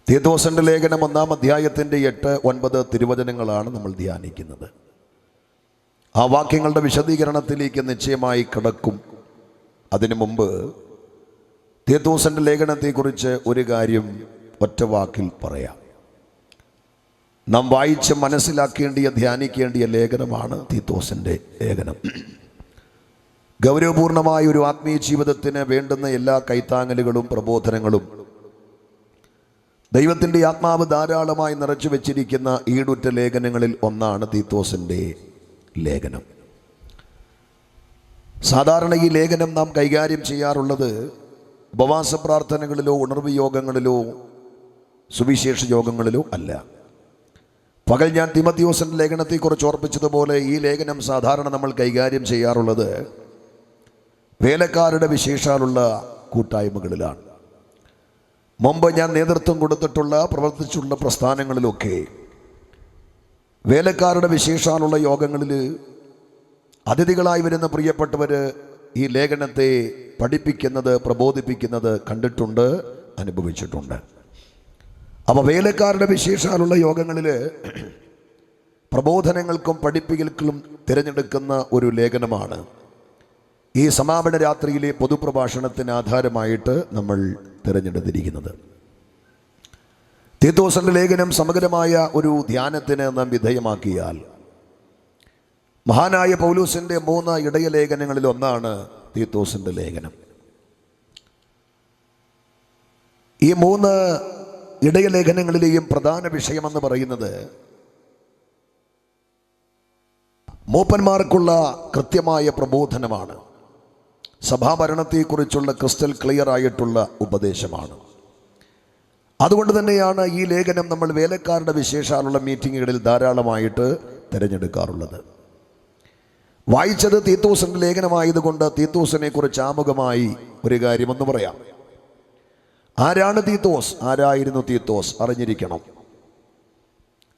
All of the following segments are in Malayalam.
തീത്തോസിന്റെ ലേഖനം 1-ാം അധ്യായത്തിന്റെ 8-9 തിരുവചനങ്ങളാണ് നമ്മൾ ധ്യാനിക്കുന്നത്. ആ വാക്യങ്ങളുടെ വിശദീകരണത്തിലേക്ക് നിശ്ചയമായി കടക്കും. അതിനു മുമ്പ് തീത്തോസിന്റെ ലേഖനത്തെക്കുറിച്ച് ഒരു കാര്യം ഒറ്റ വാക്കിൽ പറയാം. നാം വായിച്ച് മനസ്സിലാക്കേണ്ടിയ ധ്യാനിക്കേണ്ടിയ ലേഖനമാണ് തീത്തോസിന്റെ ലേഖനം. ഗൗരവപൂർണമായ ഒരു ആത്മീയ ജീവിതത്തിന് വേണ്ടുന്ന എല്ലാ കൈത്താങ്ങലുകളും പ്രബോധനങ്ങളും ദൈവത്തിൻ്റെ ആത്മാവ് ധാരാളമായി നിറച്ചു വെച്ചിരിക്കുന്ന ഈടുറ്റ ലേഖനങ്ങളിൽ ഒന്നാണ് തീത്തോസിൻ്റെ ലേഖനം. സാധാരണ ഈ ലേഖനം നാം കൈകാര്യം ചെയ്യാറുള്ളത് ഉപവാസ പ്രാർത്ഥനകളിലോ ഉണർവ് യോഗങ്ങളിലോ സുവിശേഷ യോഗങ്ങളിലോ അല്ല. പകൽ ഞാൻ തീമോഥെയോസിന്റെ ലേഖനത്തെക്കുറിച്ച് ഓർപ്പിച്ചതുപോലെ ഈ ലേഖനം സാധാരണ നമ്മൾ കൈകാര്യം ചെയ്യാറുള്ളത് വേലക്കാരുടെ വിശേഷാലുള്ള കൂട്ടായ്മകളിലാണ്. മുമ്പ് ഞാൻ നേതൃത്വം കൊടുത്തിട്ടുള്ള പ്രവർത്തിച്ചുള്ള പ്രസ്ഥാനങ്ങളിലൊക്കെ വേലക്കാരുടെ വിശേഷാലുള്ള യോഗങ്ങളിൽ അതിഥികളായി വരുന്ന പ്രിയപ്പെട്ടവർ ഈ ലേഖനത്തെ പഠിപ്പിക്കുന്നത് പ്രബോധിപ്പിക്കുന്നത് കണ്ടിട്ടുണ്ട്, അനുഭവിച്ചിട്ടുണ്ട്. അപ്പോൾ വേലക്കാരുടെ വിശേഷാലുള്ള യോഗങ്ങളിൽ പ്രബോധനങ്ങൾക്കും പഠിപ്പിക്കൽക്കും തിരഞ്ഞെടുക്കുന്ന ഒരു ലേഖനമാണ് ഈ സമാപന രാത്രിയിലെ പൊതുപ്രഭാഷണത്തിന് ആധാരമായിട്ട് നമ്മൾ തിരഞ്ഞെടുത്തിരിക്കുന്നത്. തീത്തോസിന്റെ ലേഖനം സമഗ്രമായ ഒരു ധ്യാനത്തിന് നാം വിധേയമാക്കിയാൽ മഹാനായ പൗലോസിന്റെ 3 ഇടയ ലേഖനങ്ങളിൽ ഒന്നാണ് തീത്തോസിന്റെ ലേഖനം. ഈ 3 ഇടയ ലേഖനങ്ങളിലെയും പ്രധാന വിഷയമെന്ന് പറയുന്നത് മൂപ്പന്മാർക്കുള്ള കൃത്യമായ പ്രബോധനമാണ്. സഭാഭരണത്തെക്കുറിച്ചുള്ള ക്രിസ്റ്റൽ ക്ലിയർ ആയിട്ടുള്ള ഉപദേശമാണ്. അതുകൊണ്ട് തന്നെയാണ് ഈ ലേഖനം നമ്മൾ വേലക്കാരുടെ വിശേഷാലുള്ള മീറ്റിങ്ങുകളിൽ ധാരാളമായിട്ട് തിരഞ്ഞെടുക്കാറുള്ളത്. വായിച്ചത് തീത്തോസിന്റെ ലേഖനമായതുകൊണ്ട് തീത്തോസിനെ കുറിച്ച് ആമുഖമായി ഒരു കാര്യമെന്ന് പറയാം. ആരാണ് തീത്തോസ്? ആരായിരുന്നു തീത്തോസ്? അറിഞ്ഞിരിക്കണം.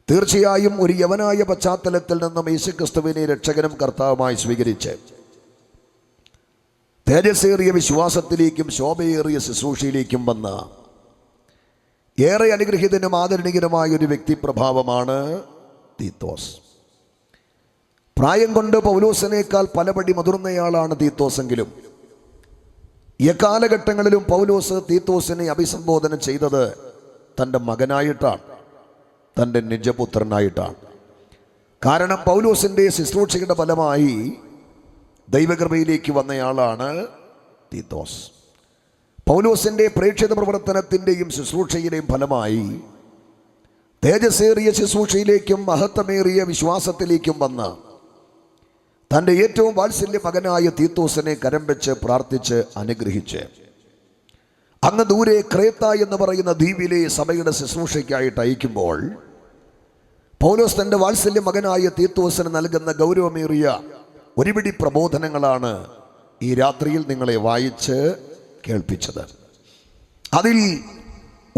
തീർച്ചയായും ഒരു യവനായ പശ്ചാത്തലത്തിൽ നിന്നും യേശുക്രിസ്തുവിനെ രക്ഷകനും കർത്താവുമായി സ്വീകരിച്ച് തേജസ്സേറിയ വിശ്വാസത്തിലേക്കും ശോഭയേറിയ ശുശ്രൂഷയിലേക്കും വന്ന ഏറെ അനുഗ്രഹീതനും ആദരണീയനുമായ ഒരു വ്യക്തിപ്രഭാവമാണ് തീത്തോസ്. പ്രായം കൊണ്ട് പൗലോസിനേക്കാൾ പലപടി മുതിർന്നയാളാണ് തീത്തോസെങ്കിലും എക്കാലഘട്ടങ്ങളിലും പൗലോസ് തീത്തോസിനെ അഭിസംബോധന ചെയ്തത് തൻ്റെ മകനായിട്ടാണ്, തൻ്റെ നിജപുത്രനായിട്ടാണ്. കാരണം പൗലോസിൻ്റെ ശുശ്രൂഷയുടെ ഫലമായി ദൈവകൃപയിലേക്ക് വന്നയാളാണ് തീത്തോസ്. പൗലോസിൻ്റെ പ്രേക്ഷിത പ്രവർത്തനത്തിൻ്റെയും ശുശ്രൂഷയുടെയും ഫലമായി തേജസ്സേറിയ ശുശ്രൂഷയിലേക്കും മഹത്വമേറിയ വിശ്വാസത്തിലേക്കും വന്ന തൻ്റെ ഏറ്റവും വാത്സല്യ മകനായ തീത്തോസിനെ കരം വെച്ച് പ്രാർത്ഥിച്ച് അനുഗ്രഹിച്ച് അങ്ങ് ദൂരെ ക്രേത്ത എന്ന് പറയുന്ന ദ്വീപിലെ സഭയുടെ ശുശ്രൂഷയ്ക്കായിട്ട് അയക്കുമ്പോൾ പൗലോസ് തൻ്റെ വാത്സല്യ മകനായ തീത്തോസിന് നൽകുന്ന ഗൗരവമേറിയ ഒരുപിടി പ്രബോധനങ്ങളാണ് ഈ രാത്രിയിൽ നിങ്ങളെ വായിച്ച് കേൾപ്പിച്ചത്. അതിൽ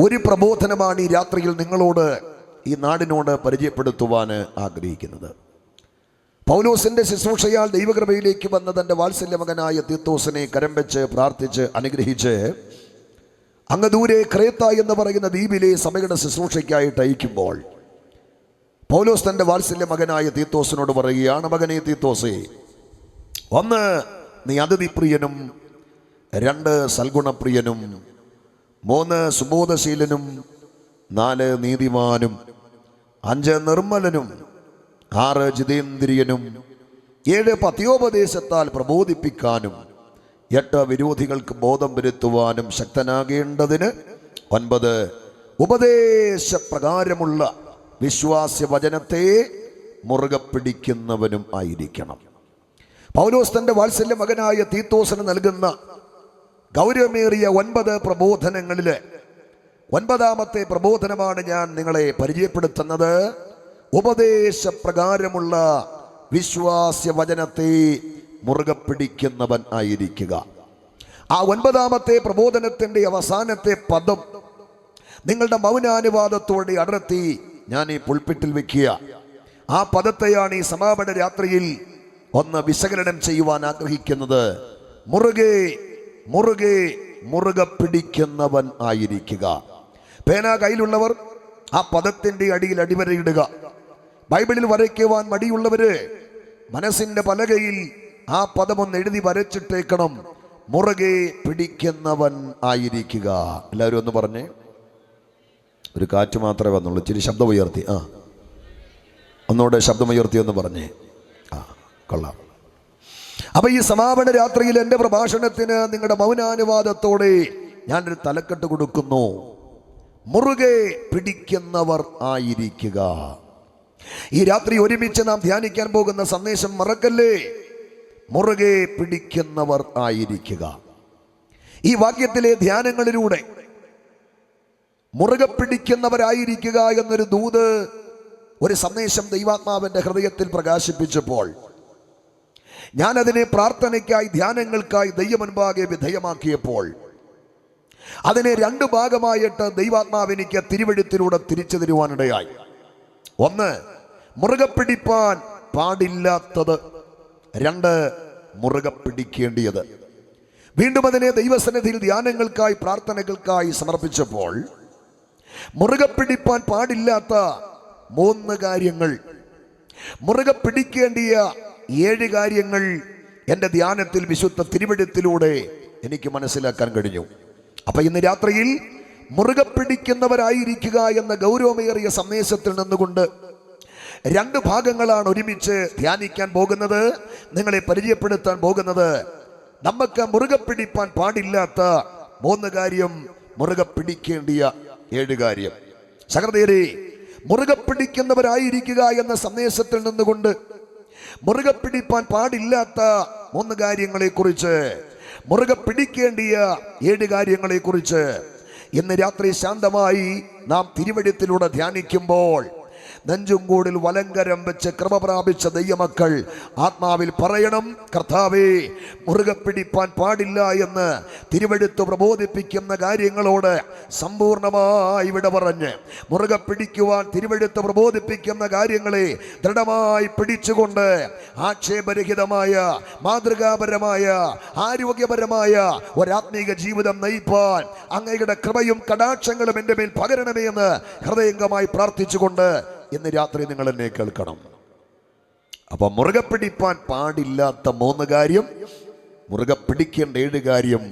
ഒരു പ്രബോധനമാണ് ഈ രാത്രിയിൽ നിങ്ങളോട് ഈ നാടിനോട് പരിചയപ്പെടുത്തുവാൻ ആഗ്രഹിക്കുന്നത്. പൗലോസിന്റെ ശുശ്രൂഷയാൽ ദൈവകൃപയിലേക്ക് വന്ന തൻ്റെ വാത്സല്യ മകനായ തീത്തോസിനെ കരം വെച്ച് പ്രാർത്ഥിച്ച് അനുഗ്രഹിച്ച് അങ്ങ് ദൂരെ ക്രേത്ത എന്ന് പറയുന്ന ദ്വീപിലെ സഭയുടെ ശുശ്രൂഷയ്ക്കായിട്ട് അയക്കുമ്പോൾ പൗലോസ് തൻ്റെ വാത്സല്യ മകനായ തീത്തോസിനോട് പറയുകയാണ്, മകനെ തീത്തോസേ, 1 നീ അതിഥിപ്രിയനും, 2 സൽഗുണപ്രിയനും, 3 സുബോധശീലനും, 4 നീതിമാനും, 5 നിർമ്മലനും, 6 ജിതേന്ദ്രിയനും, 7 പത്യോപദേശത്താൽ പ്രബോധിപ്പിക്കാനും, 8 വിരോധികൾക്ക് ബോധം വരുത്തുവാനും ശക്തനാകേണ്ടതിന്, 9 ഉപദേശപ്രകാരമുള്ള വിശ്വാസവചനത്തെ മുറുകെ പിടിക്കുന്നവനും ആയിരിക്കണം. പൗലോസ് തൻ്റെ വാത്സല്യ മകനായ തീത്തോസിന് നൽകുന്ന ഗൗരവമേറിയ 9 പ്രബോധനങ്ങളിൽ 9ാമത്തെ പ്രബോധനമാണ് ഞാൻ നിങ്ങളെ പരിചയപ്പെടുത്തുന്നത്. ഉപദേശപ്രകാരമുള്ള വിശ്വാസവചനത്തെ മുറുകെ പിടിക്കുന്നവൻ ആയിരിക്കുക. ആ 9ാമത്തെ പ്രബോധനത്തിൻ്റെ അവസാനത്തെ പദം നിങ്ങളുടെ മൗനാനുവാദത്തോടെ അടർത്തി ഞാൻ ഈ പുൾപിറ്റിൽ വെക്കുക. ആ പദത്തെയാണ് ഈ സമാപന രാത്രിയിൽ ഒന്ന് വിശകലനം ചെയ്യുവാൻ ആഗ്രഹിക്കുന്നത്. മുറുകെ മുറുകെ മുറുകെ പിടിക്കുന്നവൻ ആയിരിക്കുക. പേന കയ്യിലുള്ളവർ ആ പദത്തിന്റെ അടിയിൽ അടിവരയിടുക. ബൈബിളിൽ വരയ്ക്കുവാൻ മടിയുള്ളവര് മനസ്സിന്റെ പലകയിൽ ആ പദമൊന്ന് എഴുതി വരച്ചിട്ടേക്കണം. മുറുകെ പിടിക്കുന്നവൻ ആയിരിക്കുക. എല്ലാവരും ഒന്ന് പറഞ്ഞേ. ഒരു കാറ്റ് മാത്രമേ വന്നുള്ളൂ. ഇച്ചിരി ശബ്ദം ഉയർത്തി. ഒന്നുകൂടെ ശബ്ദമുയർത്തി എന്ന് പറഞ്ഞേ. കൊള്ളാം. അപ്പൊ ഈ സമാപന രാത്രിയിൽ എൻ്റെ പ്രഭാഷണത്തിന് നിങ്ങളുടെ മൗനാനുവാദത്തോടെ ഞാനൊരു തലക്കെട്ട് കൊടുക്കുന്നു. മുറുകെ പിടിക്കുന്നവർ ആയിരിക്കുക. ഈ രാത്രി ഒരുമിച്ച് നാം ധ്യാനിക്കാൻ പോകുന്ന സന്ദേശം മറക്കല്ലേ. മുറുകെ പിടിക്കുന്നവർ ആയിരിക്കുക. ഈ വാക്യത്തിലെ ധ്യാനങ്ങളിലൂടെ മുറുകെ പിടിക്കുന്നവരായിരിക്കുക എന്നൊരു ദൂത്, ഒരു സന്ദേശം ദൈവാത്മാവിന്റെ ഹൃദയത്തിൽ പ്രകാശിപ്പിച്ചപ്പോൾ ഞാനതിനെ പ്രാർത്ഥനയ്ക്കായി, ധ്യാനങ്ങൾക്കായി ദൈവമുൻപാകെ വിധേയമാക്കിയപ്പോൾ അതിനെ രണ്ട് ഭാഗമായിട്ട് ദൈവാത്മാവെനിക്ക് തിരുവെഴുത്തിലൂടെ തിരിച്ചു തരുവാനിടയായി. ഒന്ന്, മുറുകെ പിടിപ്പാൻ പാടില്ലാത്തത്. രണ്ട്, മുറുകെ പിടിക്കേണ്ടിയത്. വീണ്ടും അതിനെ ദൈവസന്നിധിയിൽ ധ്യാനങ്ങൾക്കായി, പ്രാർത്ഥനകൾക്കായി സമർപ്പിച്ചപ്പോൾ മുറുകെ പിടിപ്പാൻ പാടില്ലാത്ത 3 കാര്യങ്ങൾ, മുറുകെ പിടിക്കേണ്ടിയ 7 കാര്യങ്ങൾ എൻ്റെ ധ്യാനത്തിൽ വിശുദ്ധ തിരുവെഴുത്തിലൂടെ എനിക്ക് മനസ്സിലാക്കാൻ കഴിഞ്ഞു. അപ്പൊ ഇന്ന് രാത്രിയിൽ മുറുകെ പിടിക്കുന്നവരായിരിക്കുക എന്ന ഗൗരവമേറിയ സന്ദേശത്തിൽ നിന്നുകൊണ്ട് 2 ഭാഗങ്ങളാണ് ഒരുമിച്ച് ധ്യാനിക്കാൻ പോകുന്നത്, നിങ്ങളെ പരിചയപ്പെടുത്താൻ പോകുന്നത്. നമുക്ക് മുറുകെ പിടിപ്പാൻ പാടില്ലാത്ത 3 കാര്യം, മുറുകെ പിടിക്കേണ്ടിയ 7 കാര്യം. സഹോദരരെ, മുറുകെ പിടിക്കുന്നവരായിരിക്കുക എന്ന സന്ദേശത്തിൽ നിന്നുകൊണ്ട് മുറുകെ പിടിപ്പാൻ പാടില്ലാത്ത 3 കാര്യങ്ങളെ കുറിച്ച്, മുറുകെ പിടിക്കേണ്ടിയ 7 കാര്യങ്ങളെ കുറിച്ച് ഇന്ന് രാത്രി ശാന്തമായി നാം തിരുവെഴുത്തിലൂടെ ധ്യാനിക്കുമ്പോൾ നെഞ്ചും കൂടിൽ വലങ്കരം വെച്ച് കൃപ പ്രാപിച്ച ദൈവമക്കൾ ആത്മാവിൽ പറയണം, കർത്താവേ, മുറുകെ പിടിപ്പാൻ പാടില്ല എന്ന് തിരുവെഴുത്ത് പ്രബോധിപ്പിക്കുന്ന കാര്യങ്ങളോട് സമ്പൂർണമായി വിട പറഞ്ഞ്, മുറുകെ പിടിക്കുവാൻ തിരുവെഴുത്ത് പ്രബോധിപ്പിക്കുന്ന കാര്യങ്ങളെ ദൃഢമായി പിടിച്ചുകൊണ്ട് ആക്ഷേപരഹിതമായ, മാതൃകാപരമായ, ആരോഗ്യപരമായ ഒരാത്മീക ജീവിതം നയിപ്പാൻ അങ്ങയുടെ കൃപയും കടാക്ഷങ്ങളും എൻ്റെ മേൽ പകരണമേ എന്ന് ഹൃദയംഗമായി പ്രാർത്ഥിച്ചുകൊണ്ട് ഇന്ന് രാത്രി നിങ്ങൾ എന്നെ കേൾക്കണം. അപ്പൊ മുറുകെ പിടിപ്പാൻ പാടില്ലാത്ത 3 കാര്യം, മുറുകെ പിടിക്കേണ്ട 7 കാര്യം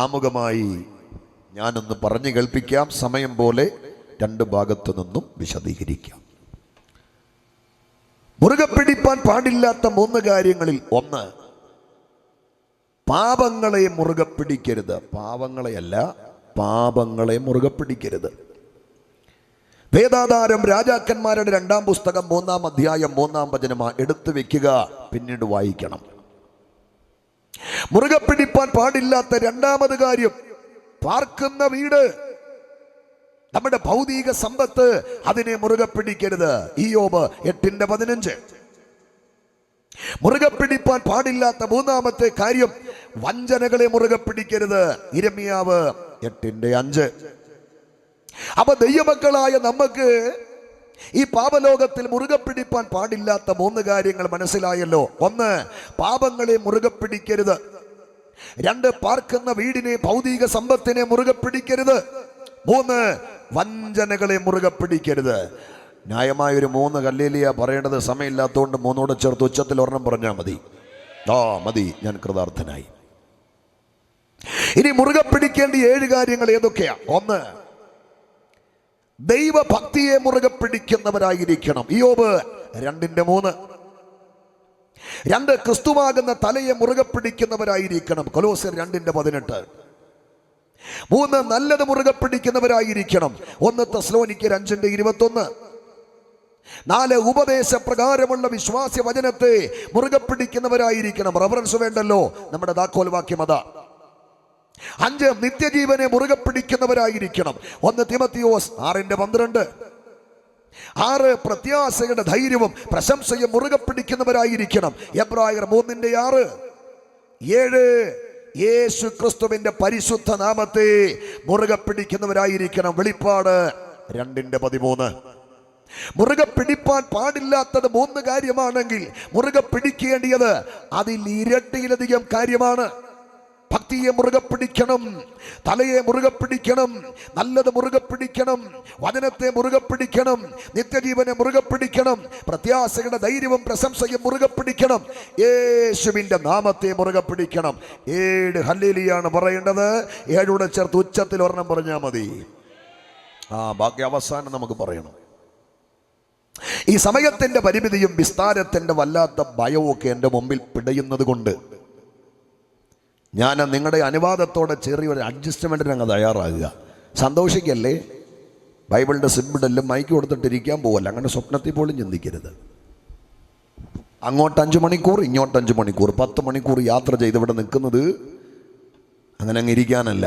ആമുഖമായി ഞാനൊന്ന് പറഞ്ഞു കേൾപ്പിക്കാം. സമയം പോലെ 2 ഭാഗത്തു നിന്നും വിശദീകരിക്കാം. മുറുകെ പിടിപ്പാൻ പാടില്ലാത്ത 3 കാര്യങ്ങളിൽ ഒന്ന്, പാപങ്ങളെ മുറുകെ പിടിക്കരുത്. പാവങ്ങളെയല്ല, പാപങ്ങളെ മുറുകെ പിടിക്കരുത്. വേദാധാരം രാജാക്കന്മാരുടെ 2-ാം പുസ്തകം 3-ാം അധ്യായം 3-ാം വചനം എടുത്തു വെക്കുക, പിന്നീട് വായിക്കണം. മുറുകെ പിടിപ്പാൻ പാടില്ലാത്ത 2-ാമത് കാര്യം, പാർക്കുന്ന വീട്, നമ്മുടെ ഭൗതിക സമ്പത്ത്, അതിനെ മുറുകെ പിടിക്കരുത്. ഇയ്യോബ് 8:15. മുറുകെ പിടിപ്പാൻ പാടില്ലാത്ത 3-ാമത്തെ കാര്യം, വഞ്ചനകളെ മുറുകെ പിടിക്കരുത്. യിരെമ്യാവ് 8:5. അപ്പൊ ദൈവമക്കളായ നമുക്ക് ഈ പാപലോകത്തിൽ മുറുകെ പിടിപ്പാൻ പാടില്ലാത്ത 3 കാര്യങ്ങൾ മനസ്സിലായല്ലോ. ഒന്ന്, പാപങ്ങളെ മുറുകെ പിടിക്കരുത്. 2, പാർക്കുന്ന വീടിനെ, ഭൗതിക സമ്പത്തിനെ മുറുകെ പിടിക്കരുത്. 3, വഞ്ചനകളെ മുറുകെ പിടിക്കരുത്. ന്യായമായൊരു 3 ഹല്ലേലൂയ പറയേണ്ടത് സമയമില്ലാത്തതുകൊണ്ട് 3 ചേർത്ത് ഉച്ചത്തിൽ ഒരെണ്ണം പറഞ്ഞാൽ മതി. മതി, ഞാൻ കൃതാർത്ഥനായി. ഇനി മുറുകെ പിടിക്കേണ്ട 7 കാര്യങ്ങൾ ഏതൊക്കെയാ? 1, ദൈവഭക്തിയെ മുറുകെ പിടിക്കുന്നവരായിരിക്കണം. ഇയ്യോബ് 2:3. 2, ക്രിസ്തുവാകുന്ന തലയെ മുറുകെ പിടിക്കുന്നവരായിരിക്കണം. കൊലോസ്യർ 2:18. 3, നല്ലത് മുറുകെ പിടിക്കുന്നവരായിരിക്കണം. 1 തെസ്സലോനിക്കർ 5:21. 4, ഉപദേശപ്രകാരമുള്ള വിശ്വാസ വചനത്തെ മുറുകെ പിടിക്കുന്നവരായിരിക്കണം. റഫറൻസ് വേണ്ടല്ലോ, നമ്മുടെ താക്കോൽ വാക്യം അതാ. 5, നിത്യജീവനെ മുറുകെ പിടിക്കുന്നവരായിരിക്കണം. 1 തീമോഥെയോസ് 6:12. 6, പ്രത്യാശയുടെ ധൈര്യവും പ്രശംസയും മുറുകെ പിടിക്കുന്നവരായിരിക്കണം. എബ്രായർ 3:6. 7, യേശു ക്രിസ്തുവിന്റെ പരിശുദ്ധ നാമത്തെ മുറുകെ പിടിക്കുന്നവരായിരിക്കണം. വെളിപ്പാട് 2:13. മുറുകെ പിടിപ്പാൻ പാടില്ലാത്തത് 3 കാര്യമാണെങ്കിൽ മുറുകെ പിടിക്കേണ്ടിയത് അതിൽ ഇരട്ടിയിലധികം കാര്യമാണ്. ഭക്തിയെ മുറുകെ പിടിക്കണം, തലയെ മുറുകെ പിടിക്കണം, നല്ലത് മുറുകെ പിടിക്കണം, വചനത്തെ മുറുകെ പിടിക്കണം, നിത്യജീവനെ മുറുകെ പിടിക്കണം, പ്രത്യാശയുടെ ധൈര്യവും പ്രശംസയും മുറുകെ പിടിക്കണം, യേശുവിന്റെ നാമത്തെ മുറുകെ പിടിക്കണം. 7 ഹല്ലേലൂയാണ് പറയേണ്ടത്. 7 ചേർത്ത് ഉച്ചത്തിൽ ഒരെണ്ണം പറഞ്ഞാൽ മതി. ബാക്കി അവസാനം നമുക്ക് പറയണം. ഈ സമയത്തിന്റെ പരിമിതിയും വിസ്താരത്തിന്റെ വല്ലാത്ത ഭയവും ഒക്കെ എൻ്റെ മുമ്പിൽ പിടയുന്നത് കൊണ്ട് ഞാൻ നിങ്ങളുടെ അനുവാദത്തോടെ ചെറിയൊരു അഡ്ജസ്റ്റ്മെൻറ്റിന് അങ്ങ് തയ്യാറാകുക. സന്തോഷിക്കല്ലേ, ബൈബിളിൻ്റെ സിമ്പിളെല്ലാം മൈക്ക് കൊടുത്തിട്ടിരിക്കാൻ പോവല്ല. അങ്ങനെ സ്വപ്നത്തിൽ പോലും ചിന്തിക്കരുത്. അങ്ങോട്ട് 5 മണിക്കൂർ, ഇങ്ങോട്ട് 5 മണിക്കൂർ, 10 മണിക്കൂർ യാത്ര ചെയ്ത് ഇവിടെ നിൽക്കുന്നത് അങ്ങനെ അങ്ങ് ഇരിക്കാനല്ല,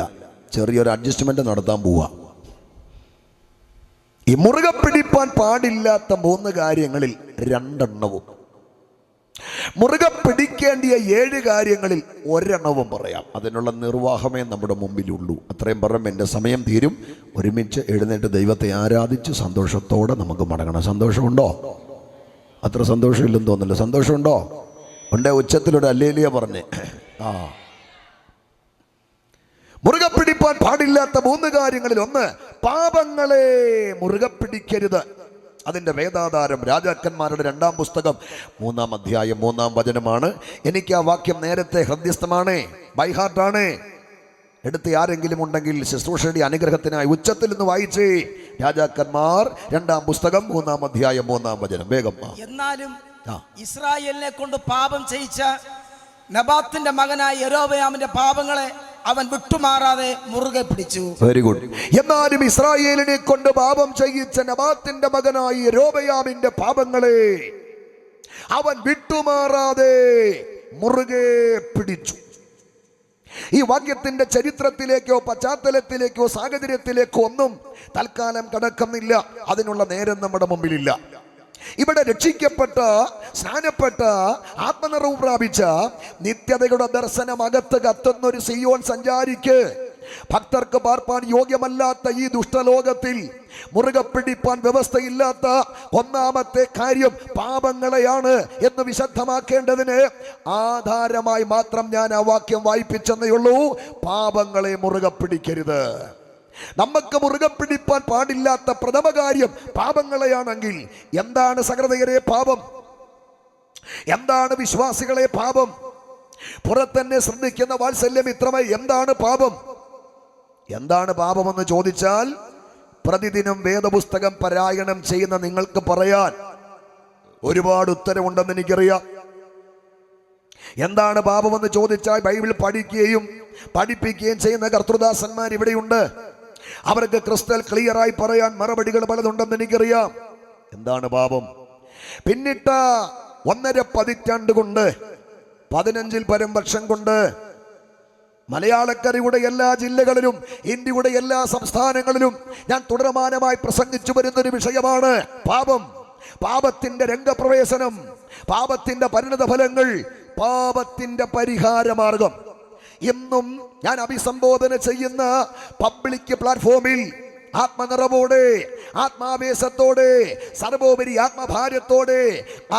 ചെറിയൊരു അഡ്ജസ്റ്റ്മെൻറ്റ് നടത്താൻ പോവുക. ഈ മുറുകെ പിടിപ്പാൻ പാടില്ലാത്ത 3 കാര്യങ്ങളിൽ 2 എണ്ണവും, മുറുകെ പിടിക്കേണ്ടിയ 7 കാര്യങ്ങളിൽ 1 എണ്ണവും പറയാം. അതിനുള്ള നിർവാഹമേ നമ്മുടെ മുമ്പിലുള്ളൂ. അത്രയും പറഞ്ഞ് എൻ്റെ സമയം തീരും. ഒരുമിച്ച് എഴുന്നേറ്റ് ദൈവത്തെ ആരാധിച്ച് സന്തോഷത്തോടെ നമുക്ക് മടങ്ങണം. സന്തോഷമുണ്ടോ? അത്ര സന്തോഷമില്ലെന്ന് തോന്നില്ല. സന്തോഷമുണ്ടോ? ഉണ്ടേ ഉച്ചത്തിലൊരു ഹല്ലേലൂയ പറഞ്ഞേ. മുറുകെ പിടിപ്പാൻ പാടില്ലാത്ത 3 കാര്യങ്ങളിൽ 1, പാപങ്ങളെ മുറുകെ പിടിക്കരുത്. അതിൻ്റെ വേദാധാരം രാജാക്കന്മാരുടെ 2-ാം പുസ്തകം 3-ാം അധ്യായം 3-ാം വചനമാണ്. എനിക്ക് ആ വാക്യം നേരത്തെ ഹൃദ്യസ്ഥമാണ്, ബൈഹാർട്ടാണ്. എടുത്ത് ആരെങ്കിലും ഉണ്ടെങ്കിൽ ശുശ്രൂഷയുടെ അനുഗ്രഹത്തിനായി ഉച്ചത്തിൽ നിന്ന് വായിച്ചേ. രാജാക്കന്മാർ 2-ാം പുസ്തകം 3-ാം അധ്യായം 3-ാം വചനം. വേഗം. എന്നാലും ഇസ്രായേലിനെ കൊണ്ട് പാപം ചെയ്യിച്ച നബാത്തിന്റെ മകനായ യെരോബയാമിന്റെ പാപങ്ങളെ അവൻ വിട്ടുമാറാതെ മുറുകെ പിടിച്ചു. Very good. എന്നാലും ഇസ്രായേലിനെ കൊണ്ട് പാപം ചെയ്യിച്ച നബാത്തിന്റെ മകനായ യെരോബയാമിന്റെ പാപങ്ങളെ അവൻ വിട്ടുമാറാതെ മുറുകെ പിടിച്ചു. ഈ വാക്യത്തിന്റെ ചരിത്രത്തിലേക്കോ പശ്ചാത്തലത്തിലേക്കോ സാഹചര്യത്തിലേക്കോ ഒന്നും തൽക്കാലം കടക്കുന്നില്ല. അതിനുള്ള നേരം നമ്മുടെ മുമ്പിലില്ല. ഇവിടെ രക്ഷിക്കപ്പെട്ട, സ്നാനപ്പെട്ട, ആത്മനിറവ് പ്രാപിച്ച, നിത്യതയുടെ ദർശനം അകത്ത് കത്തുന്നൊരു സിയോൻ സഞ്ചാരിക്ക്, ഭക്തർക്ക് പാർപ്പാൻ യോഗ്യമല്ലാത്ത ഈ ദുഷ്ടലോകത്തിൽ മുറുകെ പിടിപ്പാൻ വ്യവസ്ഥയില്ലാത്ത 1-ാമത്തെ കാര്യം പാപങ്ങളെയാണ് എന്ന് വിശദമാക്കേണ്ടതിന് ആധാരമായി മാത്രം ഞാൻ ആ വാക്യം വായിപ്പിച്ചെന്നേ ഉള്ളൂ. പാപങ്ങളെ മുറുകെ പിടിക്കരുത്. നമുക്ക് മുറുകെ പിടിപ്പാൻ പാടില്ലാത്ത പ്രഥമ കാര്യം പാപങ്ങളെയാണെങ്കിൽ എന്താണ് സഹൃദയരെ പാപം? എന്താണ് വിശ്വാസികളെ പാപം? പുറത്തന്നെ ശ്രദ്ധിക്കുന്ന വാത്സല്യമിത്രമായി എന്താണ് പാപം? എന്താണ് പാപമെന്ന് ചോദിച്ചാൽ പ്രതിദിനം വേദപുസ്തകം പാരായണം ചെയ്യുന്ന നിങ്ങൾക്ക് പറയാൻ ഒരുപാട് ഉത്തരവുണ്ടെന്ന് എനിക്കറിയാം. എന്താണ് പാപമെന്ന് ചോദിച്ചാൽ ബൈബിൾ പഠിക്കുകയും പഠിപ്പിക്കുകയും ചെയ്യുന്ന കർത്തൃദാസന്മാർ ഇവിടെയുണ്ട്. അവർക്ക് ക്രിസ്റ്റൽ ക്ലിയറായി പറയാൻ മറുപടികൾ പലതുണ്ടെന്ന് എനിക്കറിയാം. എന്താണ് പാപം? പിന്നിട്ട 1.5 പതിറ്റാണ്ട് കൊണ്ട്, 15-ൽ പരം വർഷം കൊണ്ട് മലയാളക്കരയുടെ എല്ലാ ജില്ലകളിലും ഇന്ത്യയുടെ എല്ലാ സംസ്ഥാനങ്ങളിലും ഞാൻ തുടർമാനമായി പ്രസംഗിച്ചു വരുന്നൊരു വിഷയമാണ് പാപം. പാപത്തിന്റെ രംഗപ്രവേശനം, പാപത്തിന്റെ പരിണത ഫലങ്ങൾ, പാപത്തിന്റെ പരിഹാരമാർഗം. ഇന്നും ഞാൻ അഭിസംബോധന ചെയ്യുന്ന പബ്ലിക് പ്ലാറ്റ്ഫോമിൽ ആത്മനിറവോടെ, ആത്മാവേശത്തോടെ, സർവോപരി ആത്മഭാരത്തോടെ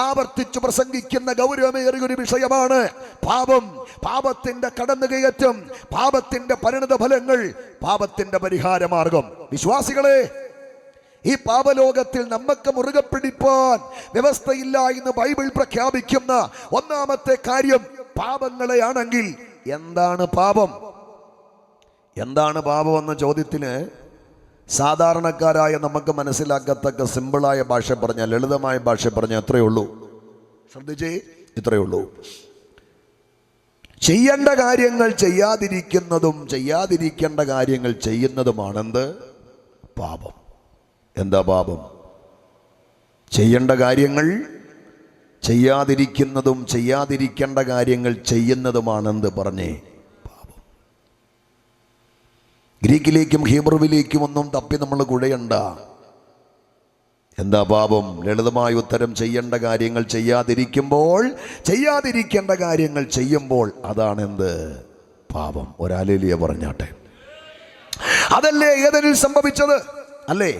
ആവർത്തിച്ചു പ്രസംഗിക്കുന്ന ഗൗരവമേറിയൊരു വിഷയമാണ് പാപം, പാപത്തിന്റെ കടന്നുകയറ്റം, പാപത്തിന്റെ പരിണത ഫലങ്ങൾ, പാപത്തിന്റെ പരിഹാരമാർഗം. വിശ്വാസികളെ, ഈ പാപലോകത്തിൽ നമുക്ക് മുറുകെ പിടിപ്പാൻ വ്യവസ്ഥയില്ല എന്ന് ബൈബിൾ പ്രഖ്യാപിക്കുന്ന 1-ാമത്തെ കാര്യം പാപങ്ങളെയാണെങ്കിൽ എന്താണ് പാപം? എന്താണ് പാപം എന്ന ചോദ്യത്തിന് സാധാരണക്കാരായ നമുക്ക് മനസ്സിലാക്കത്തക്ക സിമ്പിളായ ഭാഷ പറഞ്ഞാൽ, ലളിതമായ ഭാഷ പറഞ്ഞാൽ അത്രയേ ഉള്ളൂ. ശ്രദ്ധിച്ചേ, ഇത്രയേ ഉള്ളൂ. ചെയ്യേണ്ട കാര്യങ്ങൾ ചെയ്യാതിരിക്കുന്നതും ചെയ്യാതിരിക്കേണ്ട കാര്യങ്ങൾ ചെയ്യുന്നതുമാണെന്ത്? പാപം. എന്താ പാപം? ചെയ്യേണ്ട കാര്യങ്ങൾ ചെയ്യാതിരിക്കുന്നതും ചെയ്യാതിരിക്കേണ്ട കാര്യങ്ങൾ ചെയ്യുന്നതുമാണെന്ത്? പറഞ്ഞേ, പാപം. ഗ്രീക്കിലേക്കും ഹീബ്രുവിലേക്കും ഒന്നും തപ്പി നമ്മൾ കുഴയണ്ട. എന്താ പാപം? ലളിതമായ ഉത്തരം, ചെയ്യേണ്ട കാര്യങ്ങൾ ചെയ്യാതിരിക്കുമ്പോൾ, ചെയ്യാതിരിക്കേണ്ട കാര്യങ്ങൾ ചെയ്യുമ്പോൾ അതാണ് എന്ത്? പാപം. ഒരാലേലിയ പറഞ്ഞാട്ടെ. അതല്ലേ ഏദനിൽ സംഭവിച്ചത്? അല്ലേ?